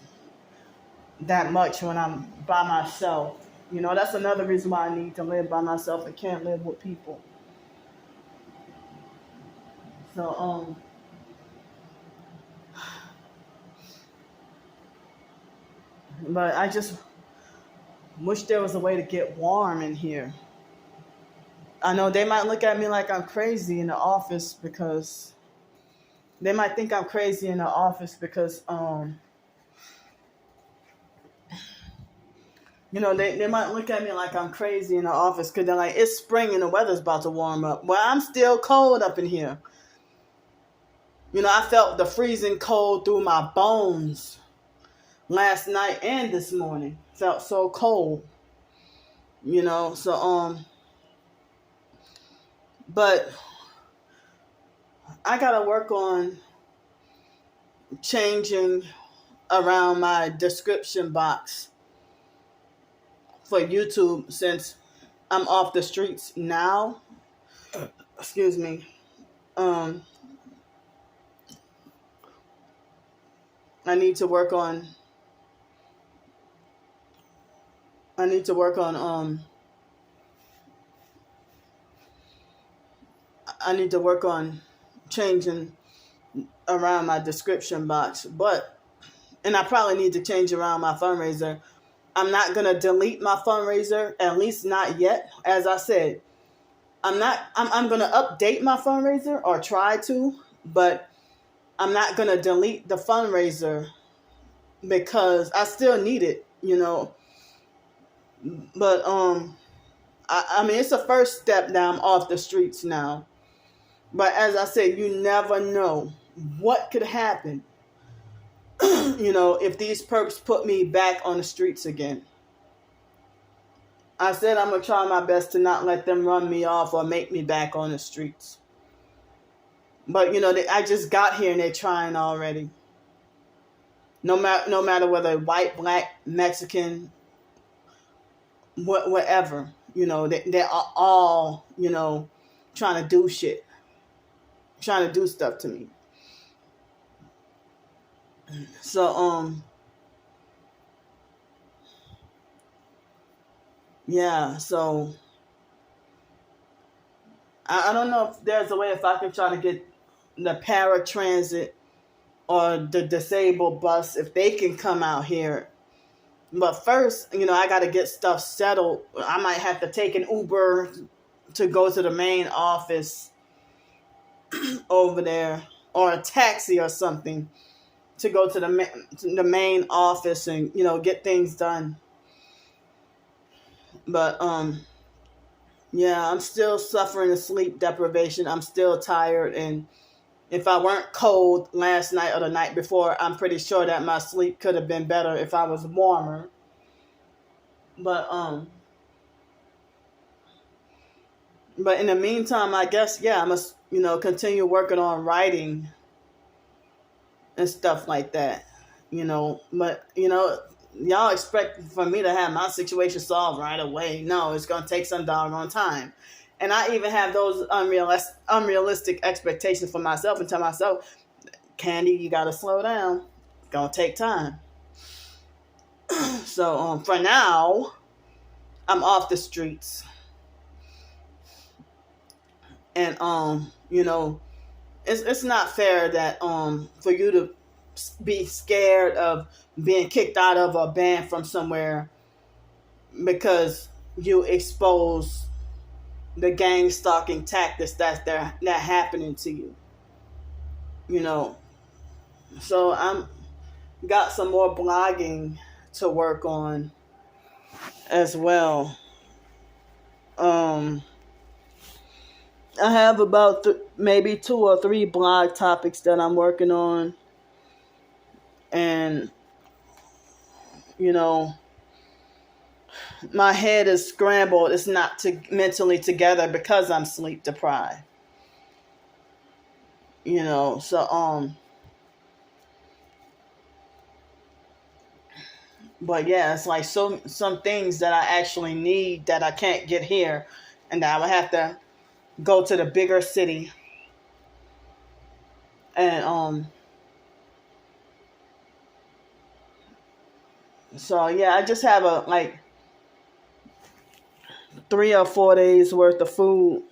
that much when I'm by myself. That's another reason why I need to live by myself and can't live with people. So but I just wish there was a way to get warm in here. I know they might look at me like I'm crazy in the office because they might think I'm crazy in the office because they might look at me like I'm crazy in the office because they're like, it's spring and the weather's about to warm up. Well, I'm still cold up in here. I felt the freezing cold through my bones last night and this morning. Felt so cold. So but I gotta work on changing around my description box for YouTube since I'm off the streets now. Excuse me. I need to work on changing around my description box, and I probably need to change around my fundraiser. I'm not going to delete my fundraiser, at least not yet. As I said, I'm going to update my fundraiser or try to, but I'm not going to delete the fundraiser because I still need it, But I mean, it's a first step that I'm off the streets now. But as I said, you never know what could happen, if these perps put me back on the streets again. I said I'm going to try my best to not let them run me off or make me back on the streets. But, I just got here and they're trying already. No matter whether white, black, Mexican, whatever, they are all, trying to do shit. Trying to do stuff to me. So, yeah, so I don't know if there's a way if I can try to get the paratransit or the disabled bus, if they can come out here. But first, I got to get stuff settled. I might have to take an Uber to go to the main office over there, or a taxi or something to go to the main office and, get things done. But, yeah, I'm still suffering of sleep deprivation. I'm still tired. And if I weren't cold last night or the night before, I'm pretty sure that my sleep could have been better if I was warmer. But in the meantime, I guess, I must, continue working on writing and stuff like that, But, y'all expect for me to have my situation solved right away. No, it's going to take some doggone time. And I even have those unrealistic expectations for myself and tell myself, Candy, you got to slow down. It's going to take time. So for now, I'm off the streets. And, it's not fair that for you to be scared of being kicked out of or banned from somewhere because you expose the gang stalking tactics that happening to you. So I'm got some more blogging to work on as well. I have about maybe 2 or 3 blog topics that I'm working on. And, my head is scrambled. It's not mentally together because I'm sleep deprived. So, but yeah, it's like some things that I actually need that I can't get here. And that I would have to go to the bigger city. And, so yeah, I just have 3 or 4 days worth of food.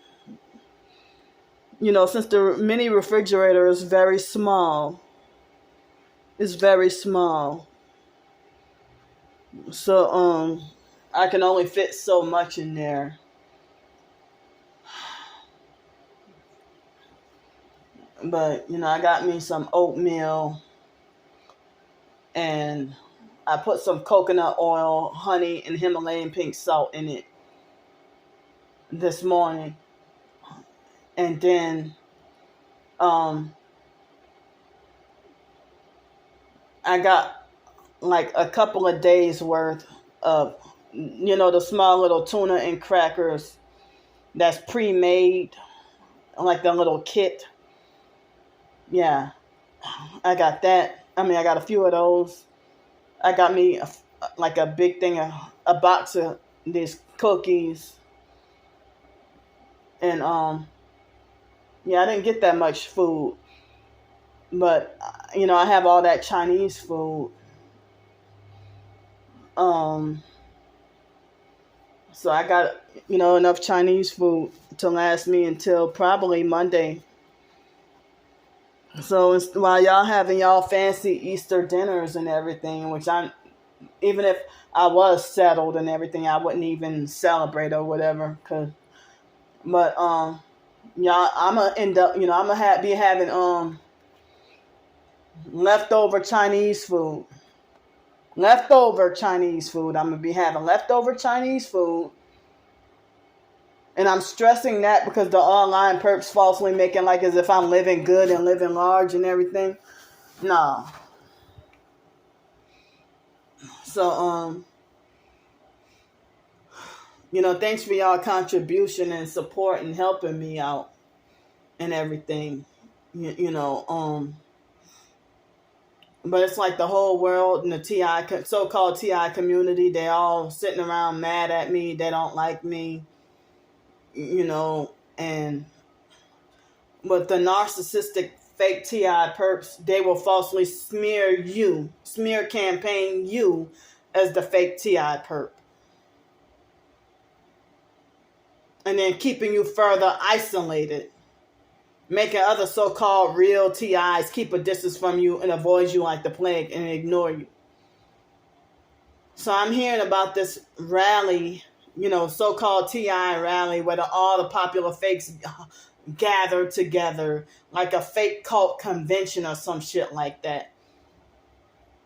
Since the mini refrigerator is very small. It's very small. So I can only fit so much in there. But, I got me some oatmeal and I put some coconut oil, honey, and Himalayan pink salt in it this morning. And then I got a couple of days worth of, the small little tuna and crackers that's pre-made, like the little kit. Yeah, I got that. I got a few of those. I got me a big thing, a box of these cookies. And, yeah, I didn't get that much food. But, I have all that Chinese food. So I got, enough Chinese food to last me until probably Monday. So while y'all having y'all fancy Easter dinners and everything, which even if I was settled and everything, I wouldn't even celebrate or whatever. But y'all, I'm gonna end up, I'm gonna be having leftover Chinese food. Leftover Chinese food. I'm gonna be having leftover Chinese food. And I'm stressing that because the online perps falsely making as if I'm living good and living large and everything. No. So, Thanks for y'all contribution and support and helping me out and everything. But it's like the whole world and the so-called TI community, they all sitting around mad at me. They don't like me, and but the narcissistic fake TI perps, they will falsely smear campaign you as the fake TI perp. And then keeping you further isolated. Making other so-called real TIs keep a distance from you and avoid you like the plague and ignore you. So I'm hearing about this rally, so-called TI rally where all the popular fakes gather together like a fake cult convention or some shit like that.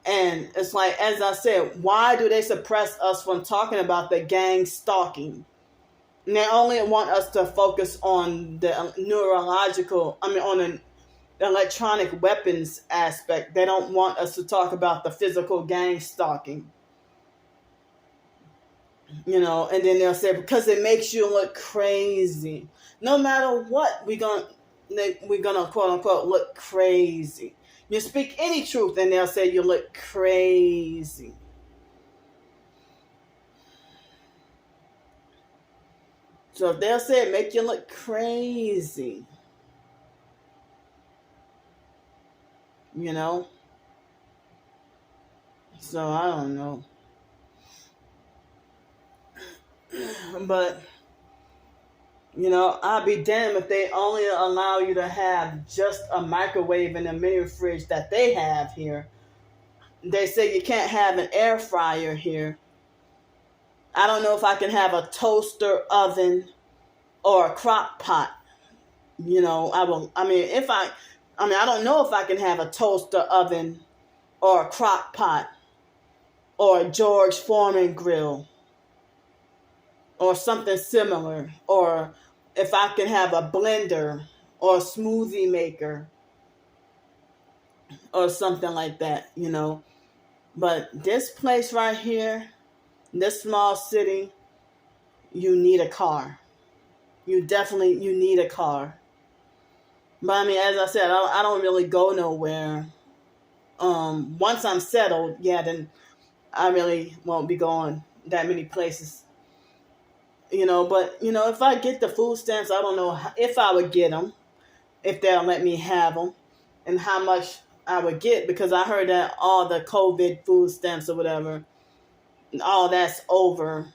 And it's like, as I said, why do they suppress us from talking about the gang stalking? And they only want us to focus on the on the electronic weapons aspect. They don't want us to talk about the physical gang stalking. And then they'll say, because it makes you look crazy. No matter what, we're gonna quote unquote look crazy. You speak any truth and they'll say you look crazy. So if they'll say it make you look crazy, So I don't know. But, I'll be damned if they only allow you to have just a microwave and a mini fridge that they have here. They say you can't have an air fryer here. I don't know if I can have a toaster oven or a crock pot. I don't know if I can have a toaster oven or a crock pot or a George Foreman grill or something similar, or if I can have a blender or a smoothie maker or something like that, But this place right here, this small city, you need a car. You need a car. But as I said, I don't really go nowhere. Once I'm settled, then I really won't be going that many places. But, if I get the food stamps, I don't know if I would get them, if they'll let me have them, and how much I would get, because I heard that all the COVID food stamps or whatever, all that's over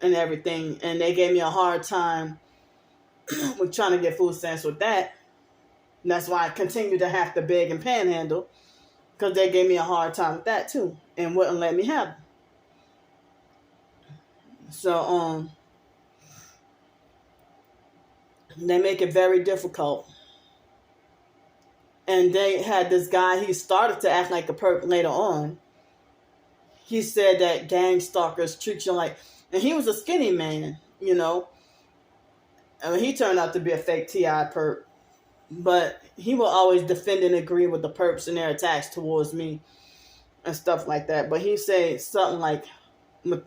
and everything. And they gave me a hard time with trying to get food stamps with that. And that's why I continue to have to beg and panhandle, because they gave me a hard time with that too and wouldn't let me have them. So, they make it very difficult. And they had this guy, he started to act like a perp later on. He said that gang stalkers treat you like, and he was a skinny man, he turned out to be a fake TI perp. But he will always defend and agree with the perps and their attacks towards me and stuff like that. But he said something like,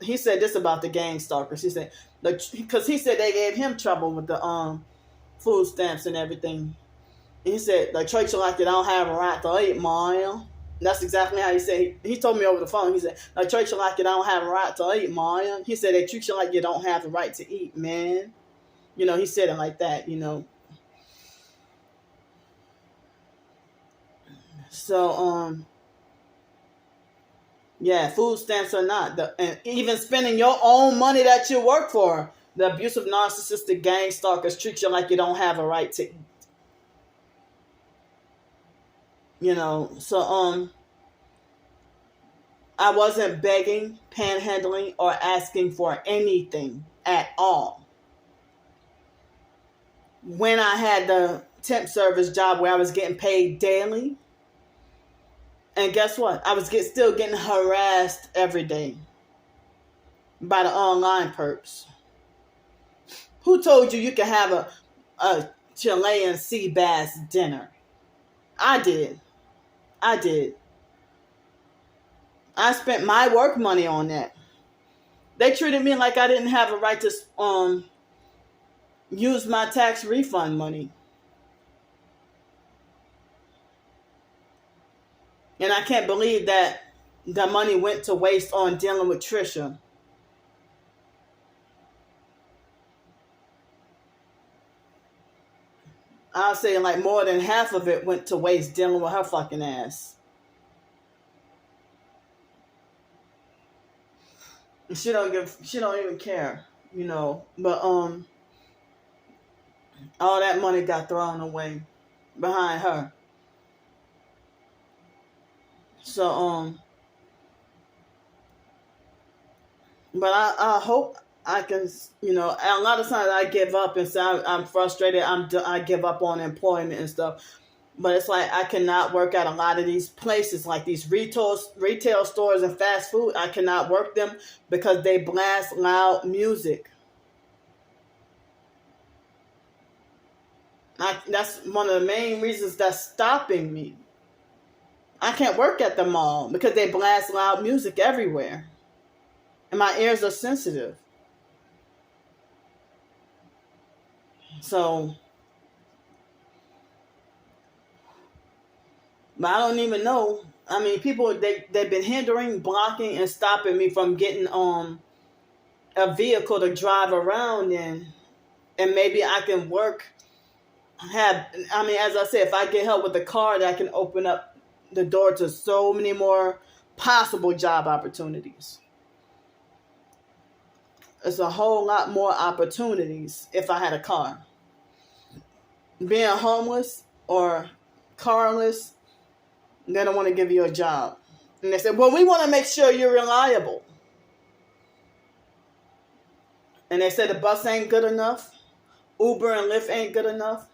he said this about the gang stalkers. He said, because he said they gave him trouble with the food stamps and everything. And he said, they treat you like you don't have a right to eat, man. That's exactly how he said. He told me over the phone. He said, they treat you like you don't have a right to eat, man. He said, they treat you like you don't have the right to eat, man. He said it like that, So, food stamps or not, and even spending your own money that you work for, the abusive narcissistic gang stalkers treat you like you don't have a right to eat. So, I wasn't begging, panhandling, or asking for anything at all. When I had the temp service job where I was getting paid daily, and guess what? I was still getting harassed every day by the online perps. Who told you could have a Chilean sea bass dinner? I did. I spent my work money on that. They treated me like I didn't have a right to use my tax refund money. And I can't believe that the money went to waste on dealing with Trisha. I'll say like more than half of it went to waste dealing with her fucking ass. She don't even care, But all that money got thrown away behind her. So but I hope I can, a lot of times I give up and say I'm frustrated. I give up on employment and stuff. But it's like I cannot work at a lot of these places, like these retail stores and fast food. I cannot work them because they blast loud music. That's one of the main reasons that's stopping me. I can't work at the mall because they blast loud music everywhere. And my ears are sensitive. So, but I don't even know. I mean, people, they've been hindering, blocking, and stopping me from getting a vehicle to drive around in. And maybe I can as I said, if I get help with the car, that can open up the door to so many more possible job opportunities. It's a whole lot more opportunities if I had a car. Being homeless or carless, they don't want to give you a job. And they say, well, we want to make sure you're reliable. And they say the bus ain't good enough. Uber and Lyft ain't good enough.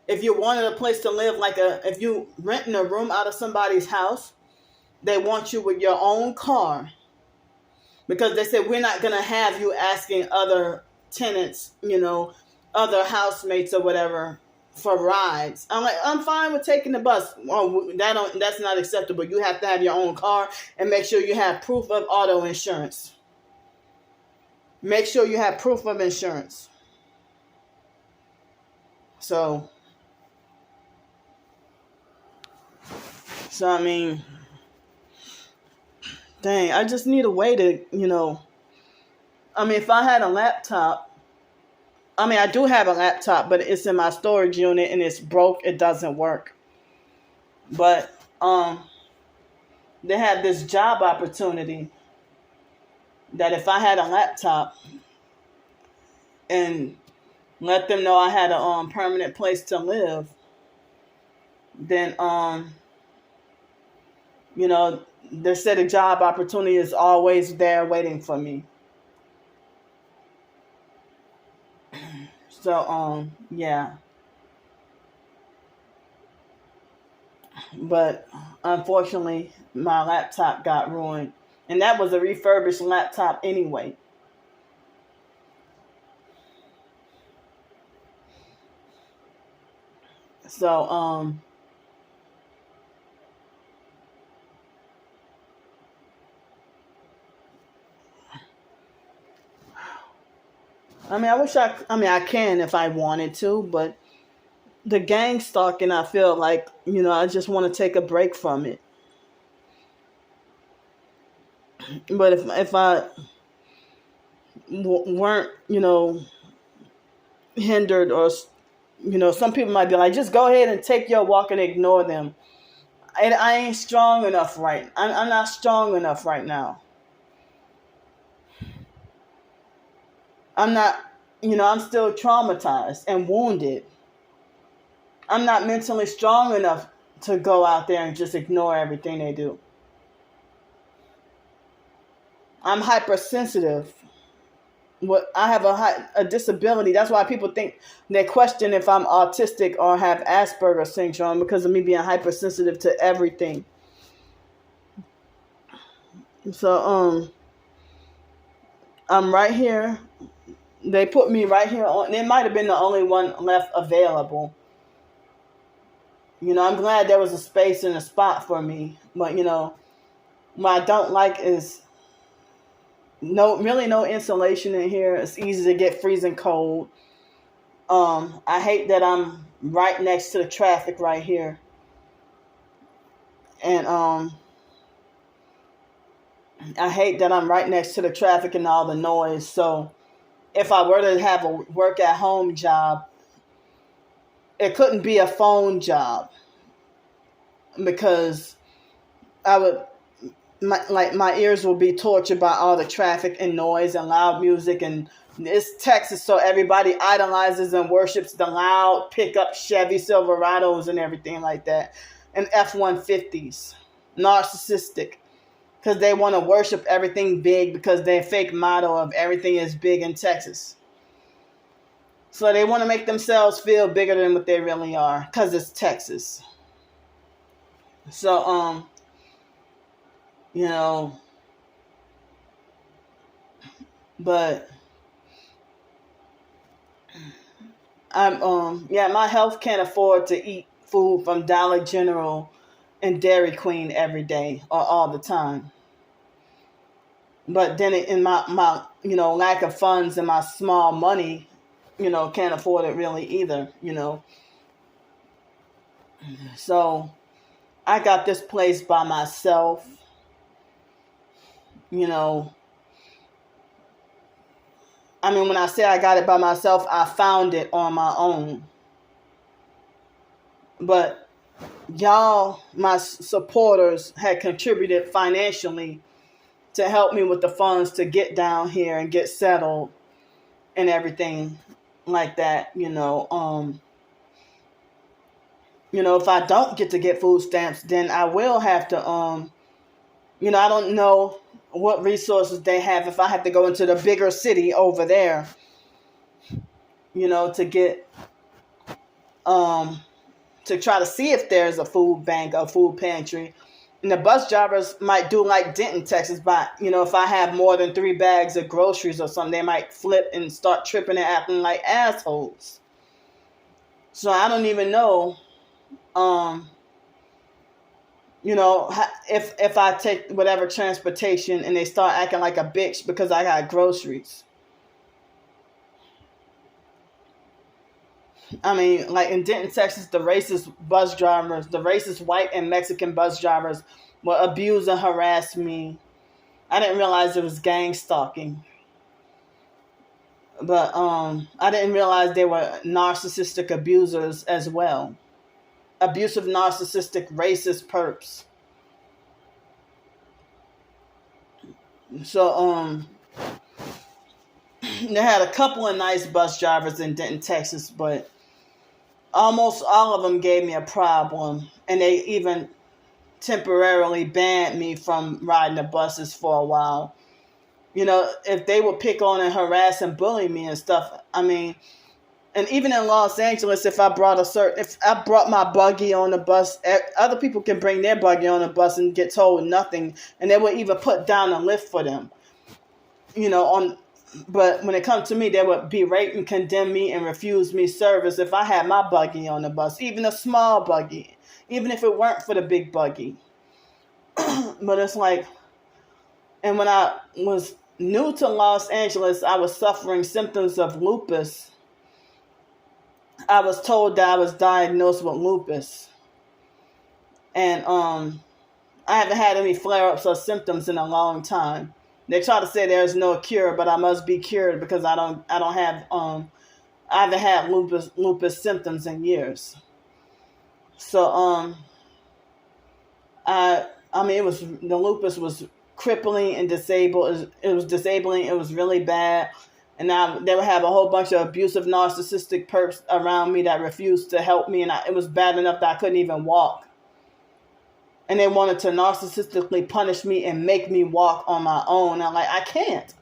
If you wanted a place to live, if you renting a room out of somebody's house, they want you with your own car. Because they said, we're not going to have you asking other tenants, other housemates or whatever for rides. I'm like, I'm fine with taking the bus. Oh, that's not acceptable. You have to have your own car and make sure you have proof of auto insurance. Make sure you have proof of insurance. So I mean, dang, I just need a way to, if I had a laptop, I do have a laptop, but it's in my storage unit and it's broke. It doesn't work. But they have this job opportunity that if I had a laptop and let them know I had a permanent place to live, then they said a job opportunity is always there waiting for me. So, yeah. But unfortunately, my laptop got ruined. And that was a refurbished laptop anyway. So, I can if I wanted to, but the gang stalking, I feel like, I just want to take a break from it. But if I weren't, hindered or, some people might be like, just go ahead and take your walk and ignore them. I ain't strong enough I'm not strong enough right now. I'm not, I'm still traumatized and wounded. I'm not mentally strong enough to go out there and just ignore everything they do. I'm hypersensitive. I have a disability. That's why people think they question if I'm autistic or have Asperger's syndrome, because of me being hypersensitive to everything. So I'm right here. They put me right here on. It might have been the only one left available. I'm glad there was a space and a spot for me. But what I don't like is no insulation in here. It's easy to get freezing cold. I hate that I'm right next to the traffic right here. And I hate that I'm right next to the traffic and all the noise. So if I were to have a work at home job, it couldn't be a phone job, because I would, my ears will be tortured by all the traffic and noise and loud music. And it's Texas, so everybody idolizes and worships the loud pickup Chevy Silverados and everything like that, and F-150s. Narcissistic, because they want to worship everything big, because their fake motto of everything is big in Texas. So they want to make themselves feel bigger than what they really are, because it's Texas. So, but my health can't afford to eat food from Dollar General and Dairy Queen every day or all the time. But then in my lack of funds and my small money, can't afford it really either, So I got this place by myself, I mean, when I say I got it by myself, I found it on my own. But y'all, my supporters, had contributed financially to help me with the funds to get down here and get settled and everything like that, if I don't get food stamps, then I will have to, I don't know what resources they have if I have to go into the bigger city over there, to get, to try to see if there's a food bank or food pantry. And the bus drivers might do like Denton, Texas, but, if I have more than 3 bags of groceries or something, they might flip and start tripping and acting like assholes. So I don't even know, if I take whatever transportation and they start acting like a bitch because I got groceries. I mean, like in Denton, Texas, the racist white and Mexican bus drivers will abuse and harass me. I didn't realize it was gang stalking. But I didn't realize they were narcissistic abusers as well. Abusive, narcissistic, racist perps. So they had a couple of nice bus drivers in Denton, Texas, but almost all of them gave me a problem, and they even temporarily banned me from riding the buses for a while. If they would pick on and harass and bully me and stuff, I mean, and even in Los Angeles, if I brought my buggy on the bus, other people can bring their buggy on the bus and get told nothing, and they would even put down a lift for them. But when it comes to me, they would berate and condemn me and refuse me service if I had my buggy on the bus, even a small buggy, even if it weren't for the big buggy. But it's like, and when I was new to Los Angeles, I was suffering symptoms of lupus. I was told that I was diagnosed with lupus. And I haven't had any flare-ups or symptoms in a long time. They try to say there's no cure, but I must be cured because I haven't had lupus symptoms in years. So the lupus was crippling and disabled. It was disabling. It was really bad. And they would have a whole bunch of abusive, narcissistic perps around me that refused to help me. And it was bad enough that I couldn't even walk. And they wanted to narcissistically punish me and make me walk on my own. I'm like, I can't.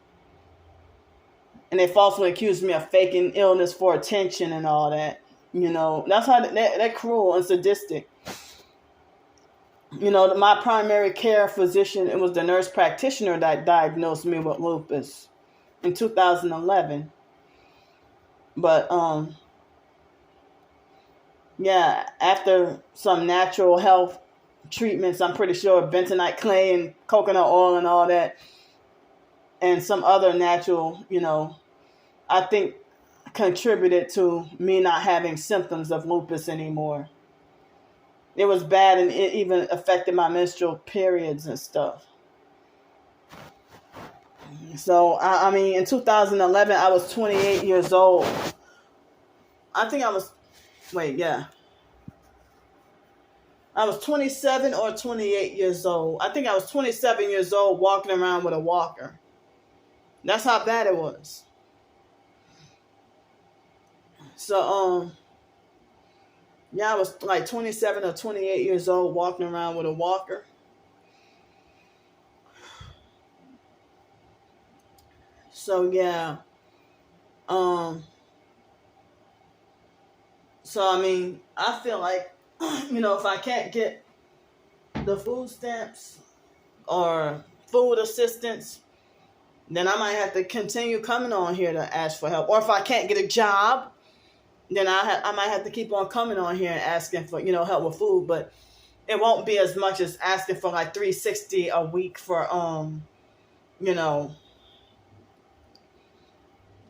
And they falsely accused me of faking illness for attention and all that. That's how they're cruel and sadistic. My primary care physician, it was the nurse practitioner that diagnosed me with lupus in 2011. But, after some natural health treatments, I'm pretty sure bentonite clay and coconut oil and all that, and some other natural, I think contributed to me not having symptoms of lupus anymore. It was bad, and it even affected my menstrual periods and stuff. So, I mean, in 2011, I was 28 years old. I think I was, yeah. I was 27 or 28 years old. I think I was 27 years old walking around with a walker. That's how bad it was. So, yeah, I was like 27 or 28 years old walking around with a walker. So, yeah. So, I mean, I feel like, if I can't get the food stamps or food assistance, then I might have to continue coming on here to ask for help. Or if I can't get a job, then I might have to keep on coming on here and asking for, help with food. But it won't be as much as asking for like $360 a week for,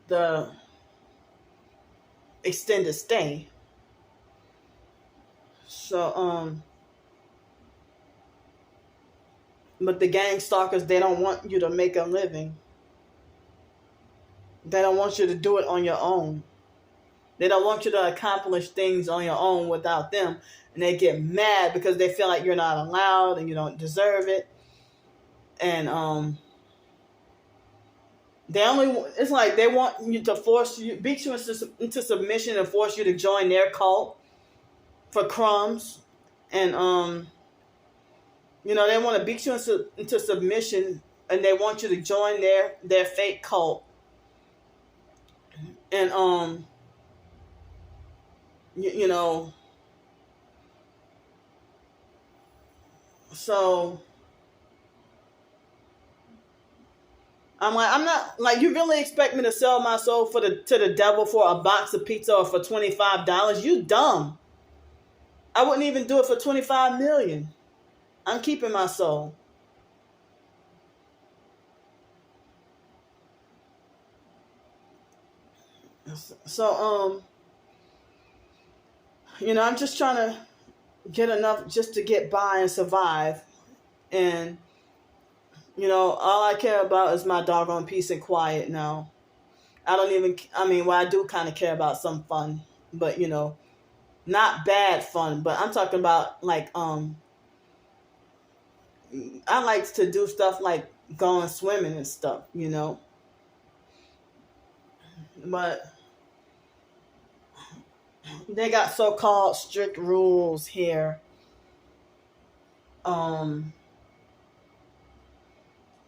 the extended stay. So, but the gang stalkers, they don't want you to make a living. They don't want you to do it on your own. They don't want you to accomplish things on your own without them. And they get mad because they feel like you're not allowed and you don't deserve it. And it's like they want you to beat you into submission and force you to join their cult for crumbs. And they want to beat you into submission, and they want you to join their fake cult. And so I'm not like, you really expect me to sell my soul to the devil for a box of pizza or for $25? You dumb. I wouldn't even do it for $25 million. I'm keeping my soul. So, I'm just trying to get enough just to get by and survive. And, all I care about is my doggone peace and quiet now. I do kind of care about some fun, but, not bad fun. But I'm talking about, like, I like to do stuff like going swimming and stuff, But they got so-called strict rules here.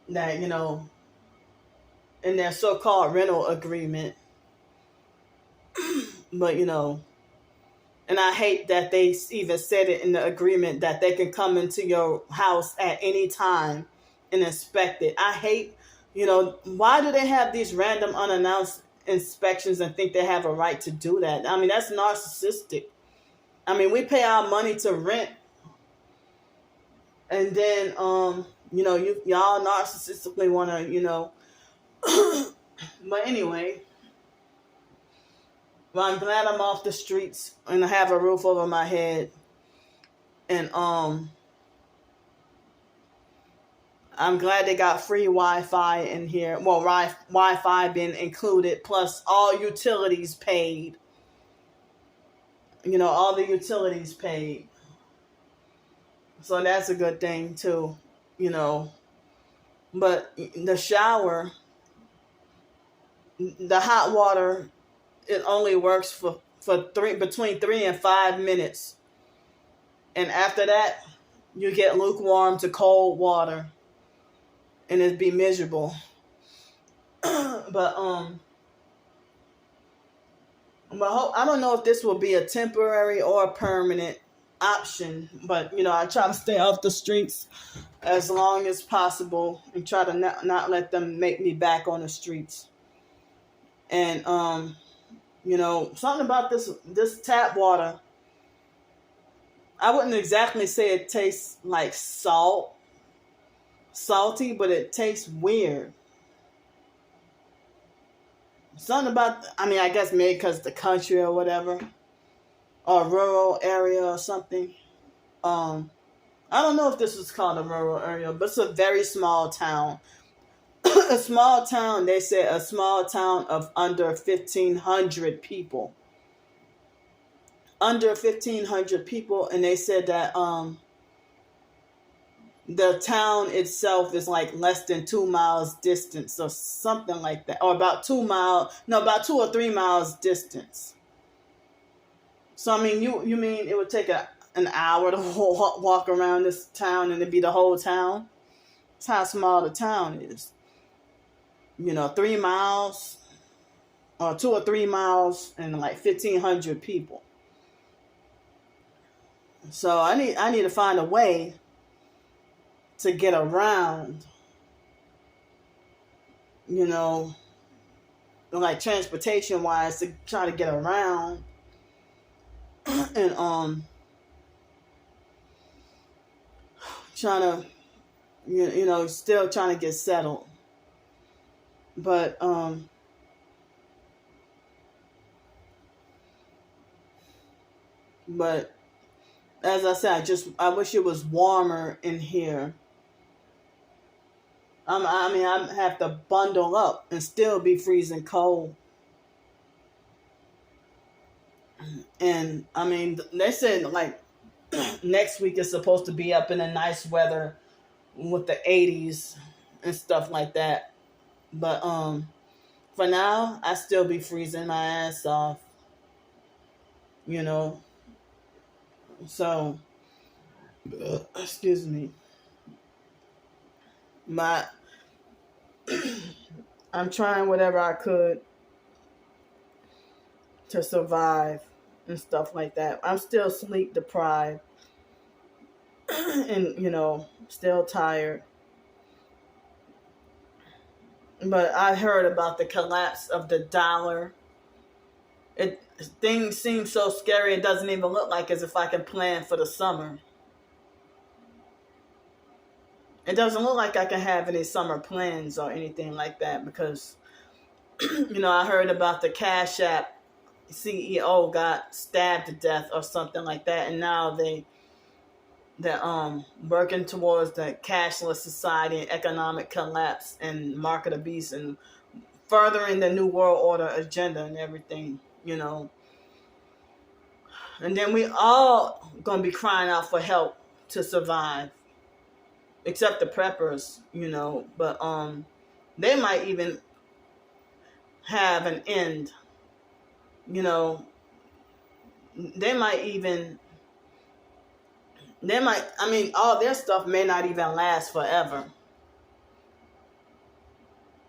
That, in their so-called rental agreement. But, and I hate that they even said it in the agreement that they can come into your house at any time and inspect it. I hate, why do they have these random unannounced inspections and think they have a right to do that? I mean, that's narcissistic. I mean, we pay our money to rent, and then y'all narcissistically want to but anyway, well, I'm glad I'm off the streets and I have a roof over my head. And I'm glad they got free Wi-Fi in here. Well, Wi-Fi being included, plus all utilities paid. All the utilities paid. So that's a good thing too, But the shower, the hot water, it only works for between 3 and 5 minutes. And after that, you get lukewarm to cold water. And it'd be miserable. But I don't know if this will be a temporary or a permanent option, but I try to stay off the streets as long as possible and try to not let them make me back on the streets. And something about this tap water, I wouldn't exactly say it tastes like salty, but it tastes weird. Something about, I mean, I guess maybe because the country or whatever, or rural area or something. I don't know if this was called a rural area, but it's a very small town. A small town, they said a small town of under 1,500 people. Under 1,500 people, and they said that the town itself is like less than 2 miles distance or something like that, or about 2 miles, no, about 2 or 3 miles distance. So I mean, you mean it would take an hour to walk around this town and it'd be the whole town? That's how small the town is. 3 miles or 2 or 3 miles and like 1,500 people. So I need to find a way to get around, like transportation wise, to try to get around and trying to still trying to get settled. But as I said, I wish it was warmer in here. I have to bundle up and still be freezing cold. And I mean, they said like next week is supposed to be up in the nice weather with the 80s and stuff like that. But for now, I still be freezing my ass off. So excuse me. I'm trying whatever I could to survive and stuff like that. I'm still sleep deprived and, still tired. But I heard about the collapse of the dollar. Things seem so scary, it doesn't even look like as if I can plan for the summer. It doesn't look like I can have any summer plans or anything like that because, I heard about the CashApp CEO got stabbed to death or something like that, and now they're working towards the cashless society and economic collapse and market of beast and furthering the New World Order agenda and everything, And then we all gonna be crying out for help to survive. Except the preppers, but they might even have an end. All their stuff may not even last forever.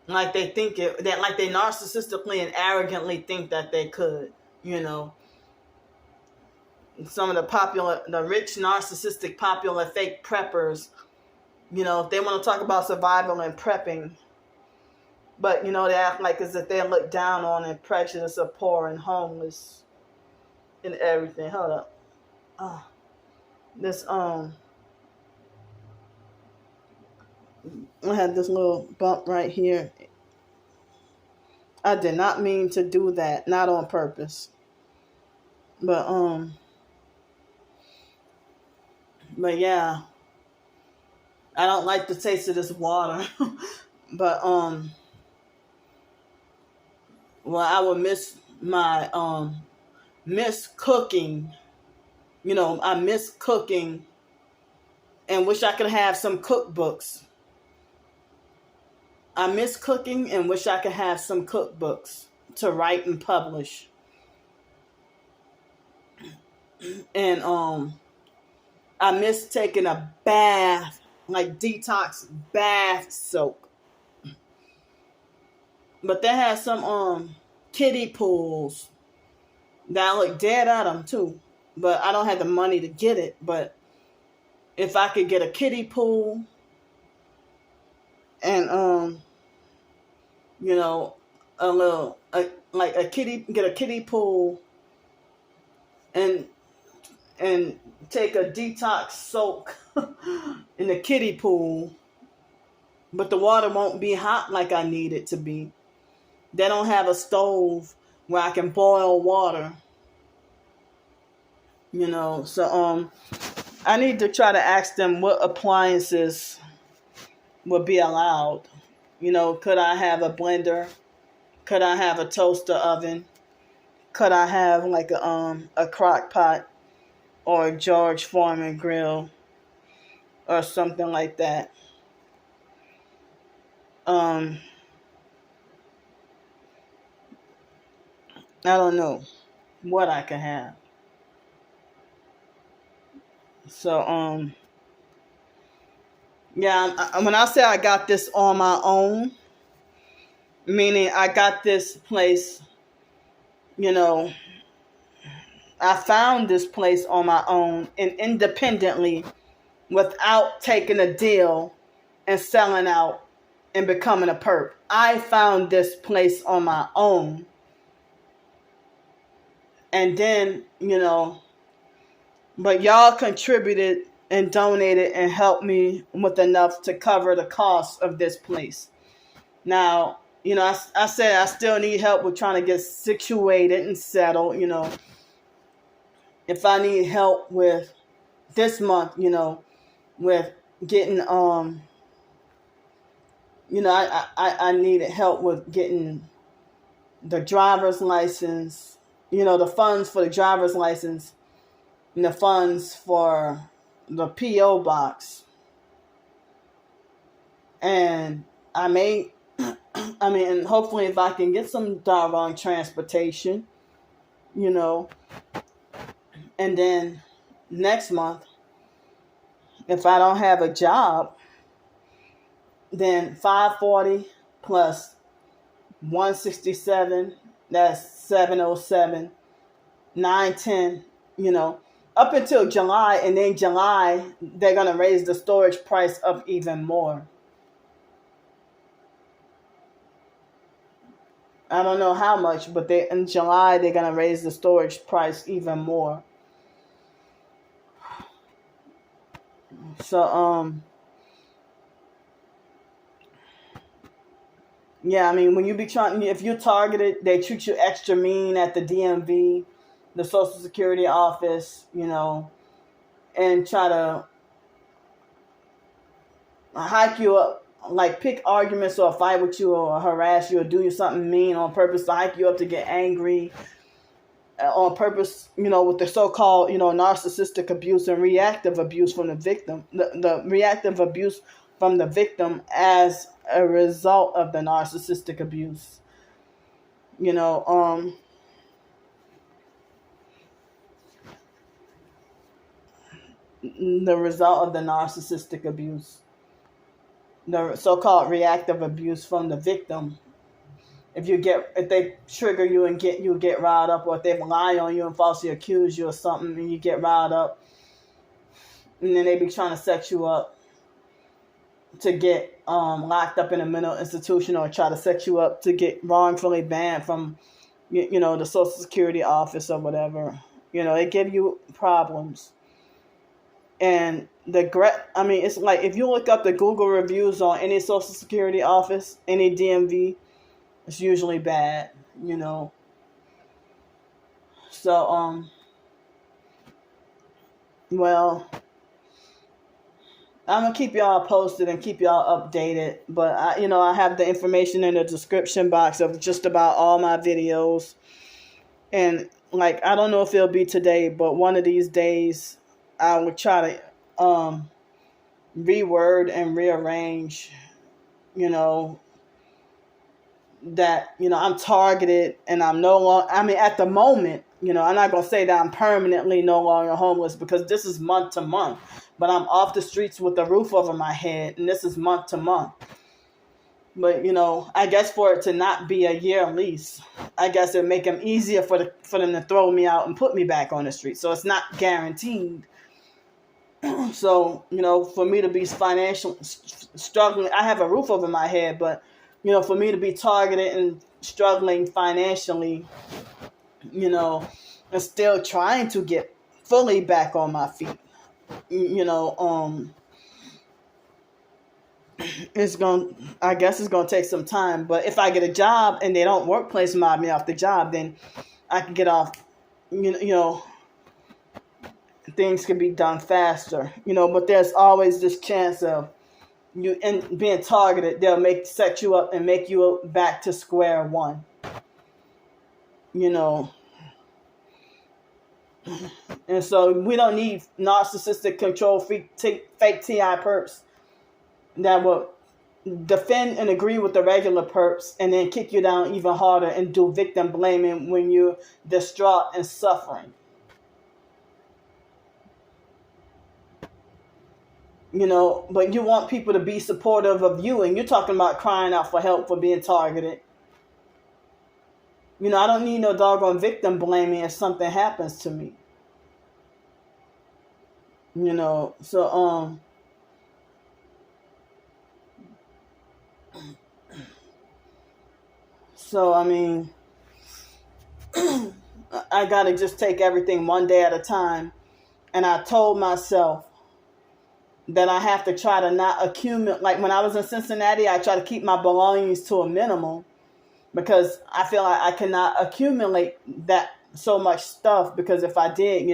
Like they think like they narcissistically and arrogantly think that they could, Some of the rich, narcissistic, popular, fake preppers, if they want to talk about survival and prepping, but, they act like as if they look down on and prejudiced or poor and homeless and everything. Hold up. I had this little bump right here. I did not mean to do that. Not on purpose. But yeah. I don't like the taste of this water. But I would miss my miss cooking. I miss cooking and wish I could have some cookbooks. I miss cooking and wish I could have some cookbooks to write and publish. And I miss taking a bath, like detox bath soak. But they have some kiddie pools that I look dead at them too. But I don't have the money to get it. But if I could get a kiddie pool and get a kiddie pool and take a detox soak in the kiddie pool, but the water won't be hot like I need it to be. They don't have a stove where I can boil water. So I need to try to ask them what appliances would be allowed. Could I have a blender? Could I have a toaster oven? Could I have like a crock pot or a George Foreman grill or something like that? I don't know what I can have. So yeah, when I say I got this on my own, meaning I got this place, I found this place on my own and independently without taking a deal and selling out and becoming a perp. I found this place on my own. And then, but y'all contributed and donated and helped me with enough to cover the cost of this place. Now, I said I still need help with trying to get situated and settled, If I need help with this month, with getting, I needed help with getting the driver's license, the funds for the driver's license, and the funds for the P.O. box. And hopefully if I can get some doggone transportation, and then next month, if I don't have a job, then 540 plus 167, that's 707, 910, up until July, and then July, they're going to raise the storage price up even more. I don't know how much, but in July, they're going to raise the storage price even more. So, yeah, when you if you're targeted, they treat you extra mean at the DMV, the Social Security office, and try to hike you up, like pick arguments or fight with you or harass you or do you something mean on purpose to hike you up to get angry on purpose, with the so-called, narcissistic abuse and reactive abuse from the victim, the reactive abuse from the victim as a result of the narcissistic abuse. The result of the narcissistic abuse, the so-called reactive abuse from the victim. If they trigger you and get riled up, or if they lie on you and falsely accuse you of something and you get riled up, and then they be trying to set you up to get locked up in a mental institution, or try to set you up to get wrongfully banned from, the Social Security office or whatever. They give you problems. And it's like if you look up the Google reviews on any Social Security office, any DMV, it's usually bad, So, well, I'm going to keep y'all posted and keep y'all updated. But, I have the information in the description box of just about all my videos. And, I don't know if it'll be today, but one of these days, I will try to reword and rearrange, that, I'm targeted and I'm no longer, at the moment, I'm not going to say that I'm permanently no longer homeless, because this is month to month, but I'm off the streets with a roof over my head, and this is month to month. But, I guess for it to not be a year lease, I guess it would make them easier for them to throw me out and put me back on the street. So it's not guaranteed. So, for me to be financially struggling, I have a roof over my head, but for me to be targeted and struggling financially, and still trying to get fully back on my feet, I guess it's gonna take some time. But if I get a job and they don't workplace mob me off the job, then I can get off. You know, things can be done faster. But there's always this chance of you and being targeted. They'll set you up and make you back to square one. And so we don't need narcissistic control fake TI perps that will defend and agree with the regular perps and then kick you down even harder and do victim blaming when you're distraught and suffering. But you want people to be supportive of you, and you're talking about crying out for help for being targeted. I don't need no doggone victim blaming if something happens to me. So I mean, I gotta just take everything one day at a time. And I told myself that I have to try to not accumulate. Like when I was in Cincinnati, I try to keep my belongings to a minimum because I feel like I cannot accumulate that so much stuff, because if I did,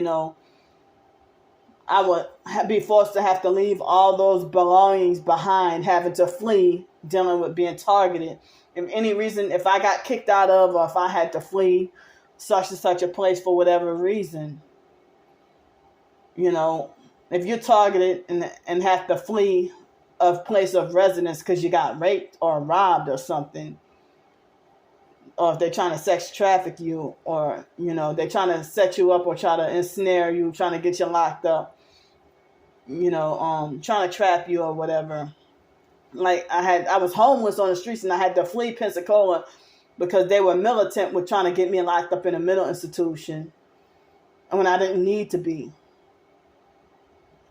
I would be forced to have to leave all those belongings behind, having to flee, dealing with being targeted. If any reason, if I got kicked out of, or if I had to flee such and such a place for whatever reason, if you're targeted and have to flee a place of residence because you got raped or robbed or something, or if they're trying to sex traffic you, or, they're trying to set you up or try to ensnare you, trying to get you locked up, trying to trap you or whatever. Like I was homeless on the streets and I had to flee Pensacola because they were militant with trying to get me locked up in a mental institution when I didn't need to be.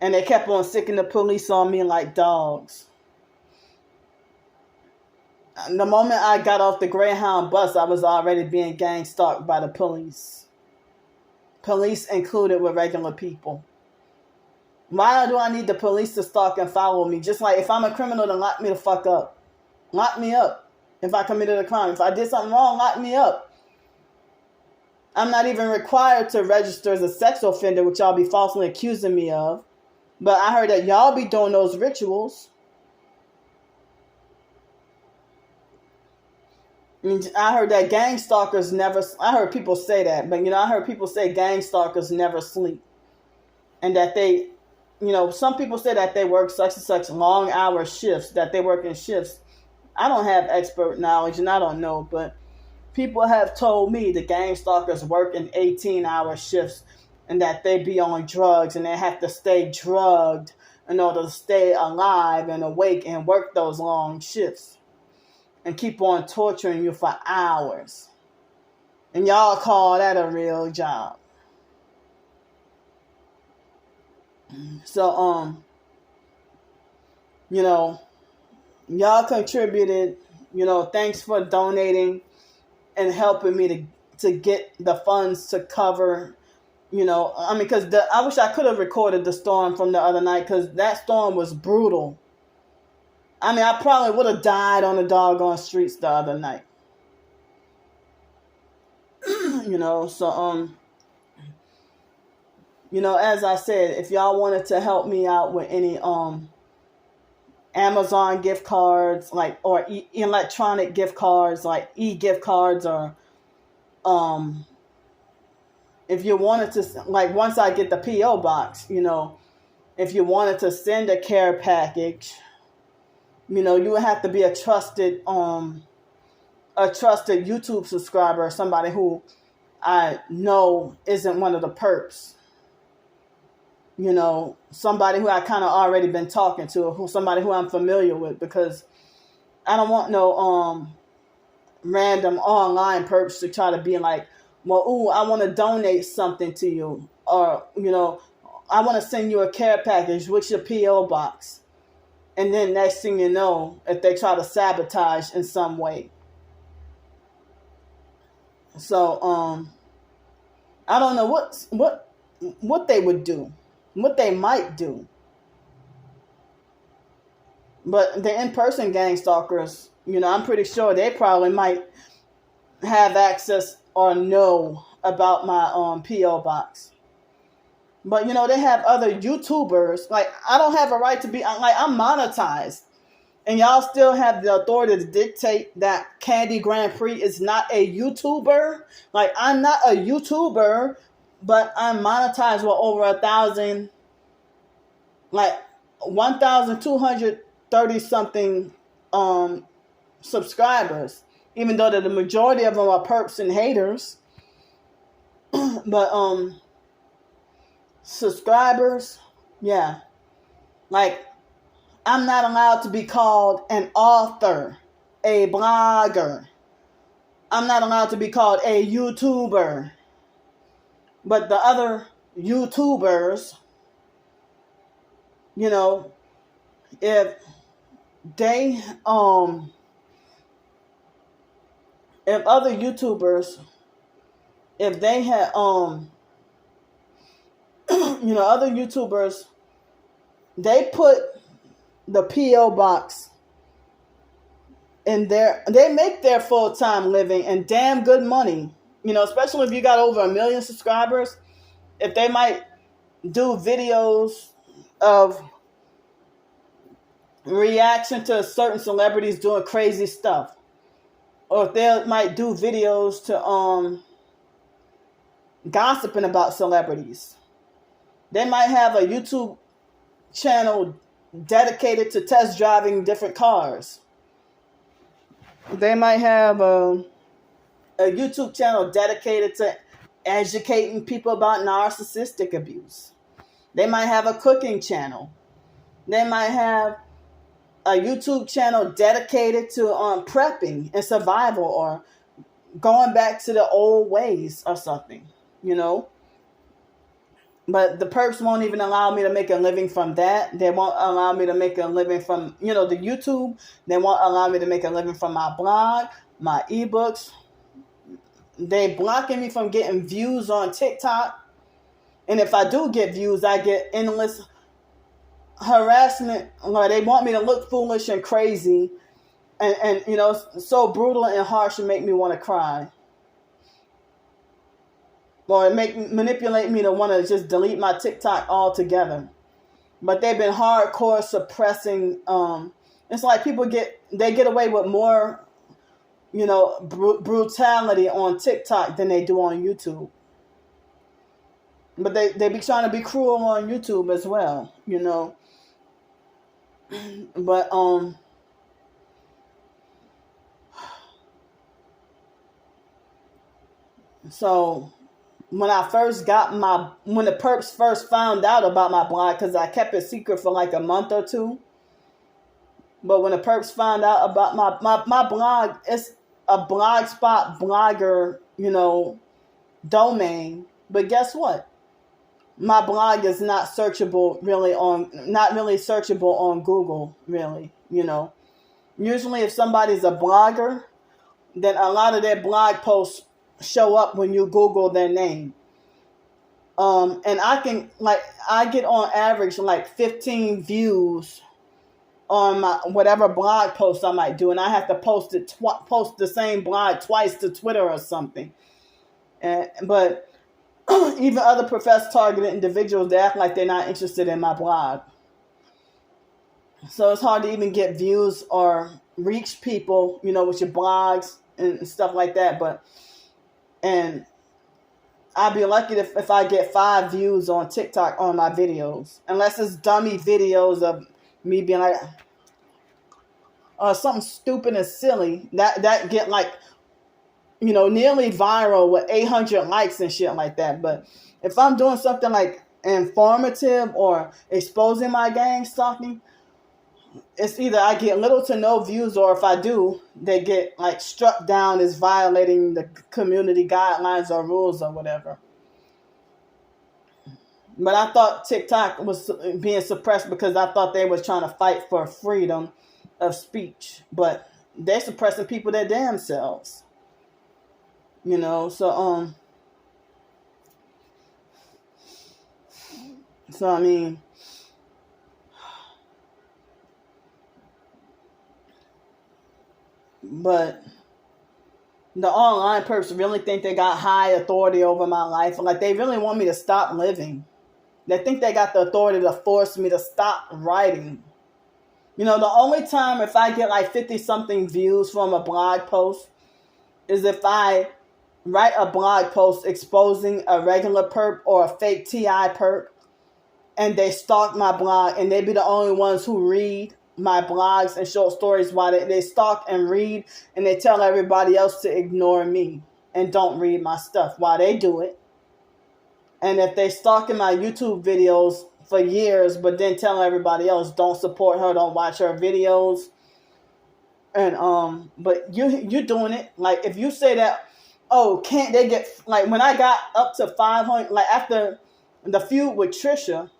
And they kept on sicking the police on me like dogs. The moment I got off the Greyhound bus, I was already being gang stalked by the police. Police included with regular people. Why do I need the police to stalk and follow me? Just like if I'm a criminal, then lock me the fuck up. Lock me up if I committed a crime. If I did something wrong, lock me up. I'm not even required to register as a sex offender, which y'all be falsely accusing me of. But I heard that y'all be doing those rituals. I heard that gang stalkers never... I heard people say that. But, I heard people say gang stalkers never sleep. And that they... some people say that they work such and such long hour shifts, that they work in shifts. I don't have expert knowledge and I don't know, but people have told me the gang stalkers work in 18-hour shifts and that they be on drugs and they have to stay drugged in order to stay alive and awake and work those long shifts and keep on torturing you for hours. And y'all call that a real job. So, y'all contributed, thanks for donating and helping me to get the funds to cover, because I wish I could have recorded the storm from the other night, because that storm was brutal. I probably would have died on the doggone streets the other night. So, as I said, if y'all wanted to help me out with any Amazon gift cards, or electronic gift cards, like e-gift cards, or if you wanted to, once I get the P.O. box, if you wanted to send a care package, you would have to be a trusted YouTube subscriber, somebody who I know isn't one of the perps. Somebody who I kind of already been talking to, somebody who I'm familiar with, because I don't want no random online perps to try to be like, well, ooh, I want to donate something to you, or, I want to send you a care package with your P.O. box. And then next thing you know, if they try to sabotage in some way. So, I don't know what they would do. What they might do. But the in-person gang stalkers, I'm pretty sure they probably might have access or know about my PO box. But they have other YouTubers. Like, I don't have a right to be like, I'm monetized. And y'all still have the authority to dictate that Candy Grandpre is not a YouTuber. Like, I'm not a YouTuber, but I'm monetized with over 1,000, like 1,230 something subscribers. Even though the majority of them are perps and haters. But subscribers, yeah. Like, I'm not allowed to be called an author, a blogger. I'm not allowed to be called a YouTuber. But the other YouTubers, if they if other YouTubers, if they had other YouTubers, they put the PO box in they make their full-time living and damn good money, especially if you got over 1 million subscribers. If they might do videos of reaction to certain celebrities doing crazy stuff, or if they might do videos to gossiping about celebrities, they might have a YouTube channel dedicated to test driving different cars. They might have a YouTube channel dedicated to educating people about narcissistic abuse. They might have a cooking channel. They might have a YouTube channel dedicated to prepping and survival, or going back to the old ways or something, But the perps won't even allow me to make a living from that. They won't allow me to make a living from, the YouTube. They won't allow me to make a living from my blog, my ebooks. They blocking me from getting views on TikTok. And if I do get views, I get endless harassment. Like, they want me to look foolish and crazy. And so brutal and harsh and make me want to cry. Or manipulate me to want to just delete my TikTok altogether. But they've been hardcore suppressing. It's like they get away with more, brutality on TikTok than they do on YouTube. But they be trying to be cruel on YouTube as well, But so when the perps first found out about my blog, because I kept it secret for like a month or two. But when the perps found out about my blog, it's a Blogspot blogger, domain. But guess what? My blog is not really searchable on Google, really, Usually if somebody's a blogger, then a lot of their blog posts show up when you Google their name. And I get on average like 15 views on my whatever blog post I might do, and I have to post the same blog twice to Twitter or something. But even other professed targeted individuals, they act like they're not interested in my blog. So it's hard to even get views or reach people, with your blogs and stuff like that. And I'd be lucky if I get 5 views on TikTok on my videos. Unless it's dummy videos of me being like, something stupid and silly. That get like, nearly viral with 800 likes and shit like that. But if I'm doing something like informative or exposing my gang stalking, it's either I get little to no views, or if I do, they get like struck down as violating the community guidelines or rules or whatever. But I thought TikTok was being suppressed because I thought they was trying to fight for freedom of speech. But they're suppressing people their damn selves. So I mean, But the online perps really think they got high authority over my life. Like, they really want me to stop living. They think they got the authority to force me to stop writing. You know, the only time if I get like 50-something views from a blog post is if I write a blog post exposing a regular perp or a fake TI perp, and they stalk my blog, and they be the only ones who read my blogs and short stories while they stalk and read, and they tell everybody else to ignore me and don't read my stuff while they do it. And if they stalking my YouTube videos for years, but then telling everybody else don't support her, don't watch her videos, and but you doing it. Like, if you say that, oh, can't they get, like, when I got up to 500, like after the feud with Trisha,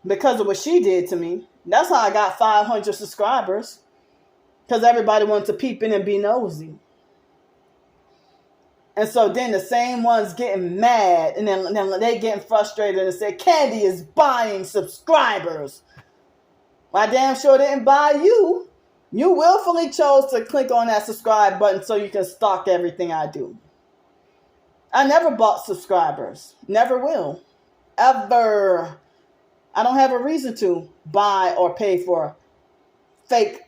because of what she did to me, that's how I got 500 subscribers, because everybody wanted to peep in and be nosy. And so then the same ones getting mad, and then they getting frustrated and say, Candy is buying subscribers. Well, I damn sure didn't buy you. You willfully chose to click on that subscribe button so you can stalk everything I do. I never bought subscribers. Never will. Ever. I don't have a reason to buy or pay for fake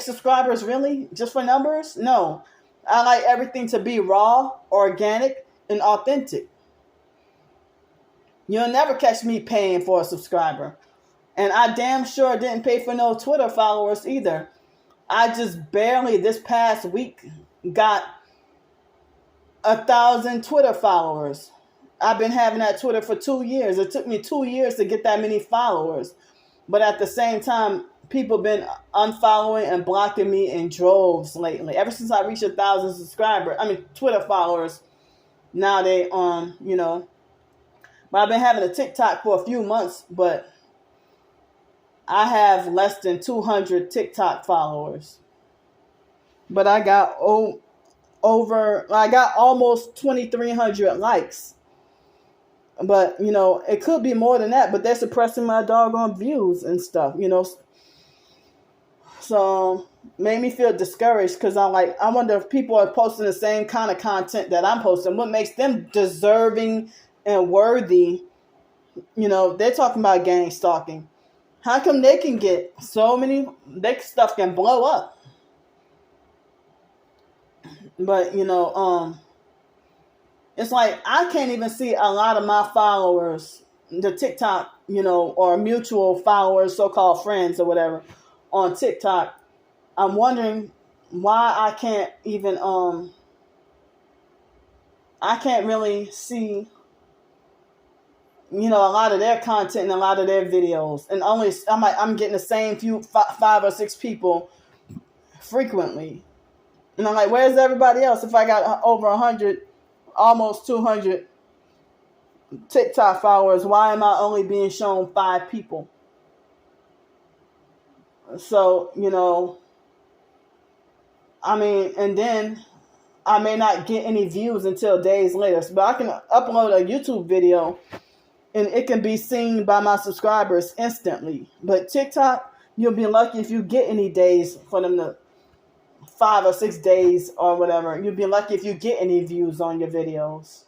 subscribers, really? Just for numbers? No. I like everything to be raw, organic, and authentic. You'll never catch me paying for a subscriber. And I damn sure didn't pay for no Twitter followers either. I just barely this past week got 1,000 Twitter followers. I've been having that Twitter for 2 years. It took me 2 years to get that many followers. But at the same time, people been unfollowing and blocking me in droves lately. Ever since I reached 1,000 Twitter followers. Now they, you know. But I've been having a TikTok for a few months, but I have less than 200 TikTok followers. But I got almost 2,300 likes. But, you know, it could be more than that, but they're suppressing my doggone views and stuff, you know. So, made me feel discouraged, because I'm like, I wonder if people are posting the same kind of content that I'm posting. What makes them deserving and worthy? You know, they're talking about gang stalking. How come they can get so many, their stuff can blow up? But, you know, it's like I can't even see a lot of my followers, the TikTok, you know, or mutual followers, so-called friends or whatever, on TikTok. I'm wondering why I can't even, I can't really see, you know, a lot of their content and a lot of their videos. And I'm getting the same few, 5 or 6 people frequently. And I'm like, where's everybody else? If I got over 100, almost 200 TikTok followers, why am I only being shown 5 people? So, you know, I mean, and then I may not get any views until days later. But I can upload a YouTube video and it can be seen by my subscribers instantly. But TikTok, you'll be lucky if you get any days for them to, 5 or 6 days or whatever. You'll be lucky if you get any views on your videos.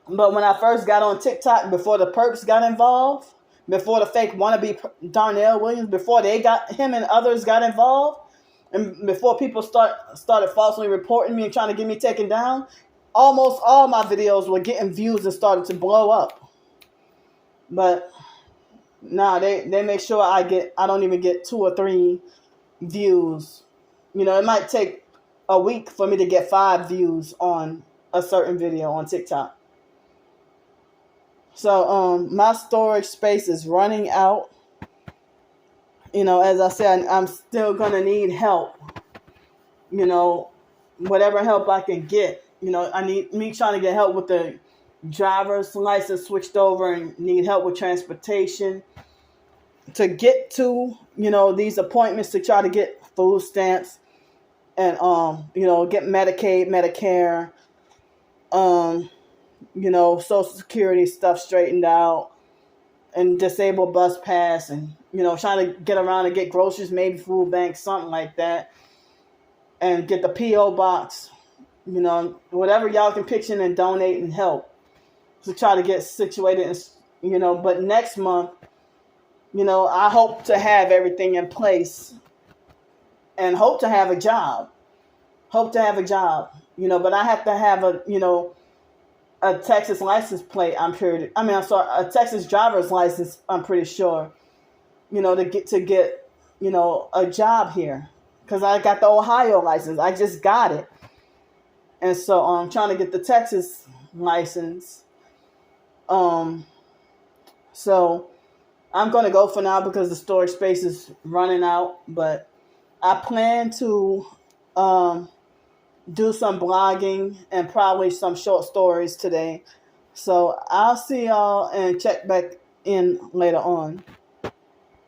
But when I first got on TikTok, before the perps got involved, before the fake wannabe Darnell Williams, before him and others got involved, and before people started falsely reporting me and trying to get me taken down, almost all my videos were getting views and started to blow up. But nah, they make sure I don't even get 2 or 3 views. You know, it might take a week for me to get 5 views on a certain video on TikTok. So my storage space is running out. You know, as I said, I'm still gonna need help. You know, whatever help I can get. You know, I need me trying to get help with the driver's license switched over, and need help with transportation to get to, you know, these appointments to try to get food stamps and you know, get Medicaid, Medicare, you know, Social Security stuff straightened out, and disabled bus pass, and, you know, trying to get around and get groceries, maybe food banks, something like that. and get the P.O. box, whatever y'all can pitch in and donate and help to try to get situated, but next month, I hope to have everything in place and hope to have a job, but I have to have a Texas license plate, a Texas driver's license, I'm pretty sure, to get a job here. Because I got the Ohio license. I just got it. And so I'm trying to get the Texas license. So I'm going to go for now because the storage space is running out. But I plan to do some blogging and probably some short stories today. So I'll see y'all and check back in later on.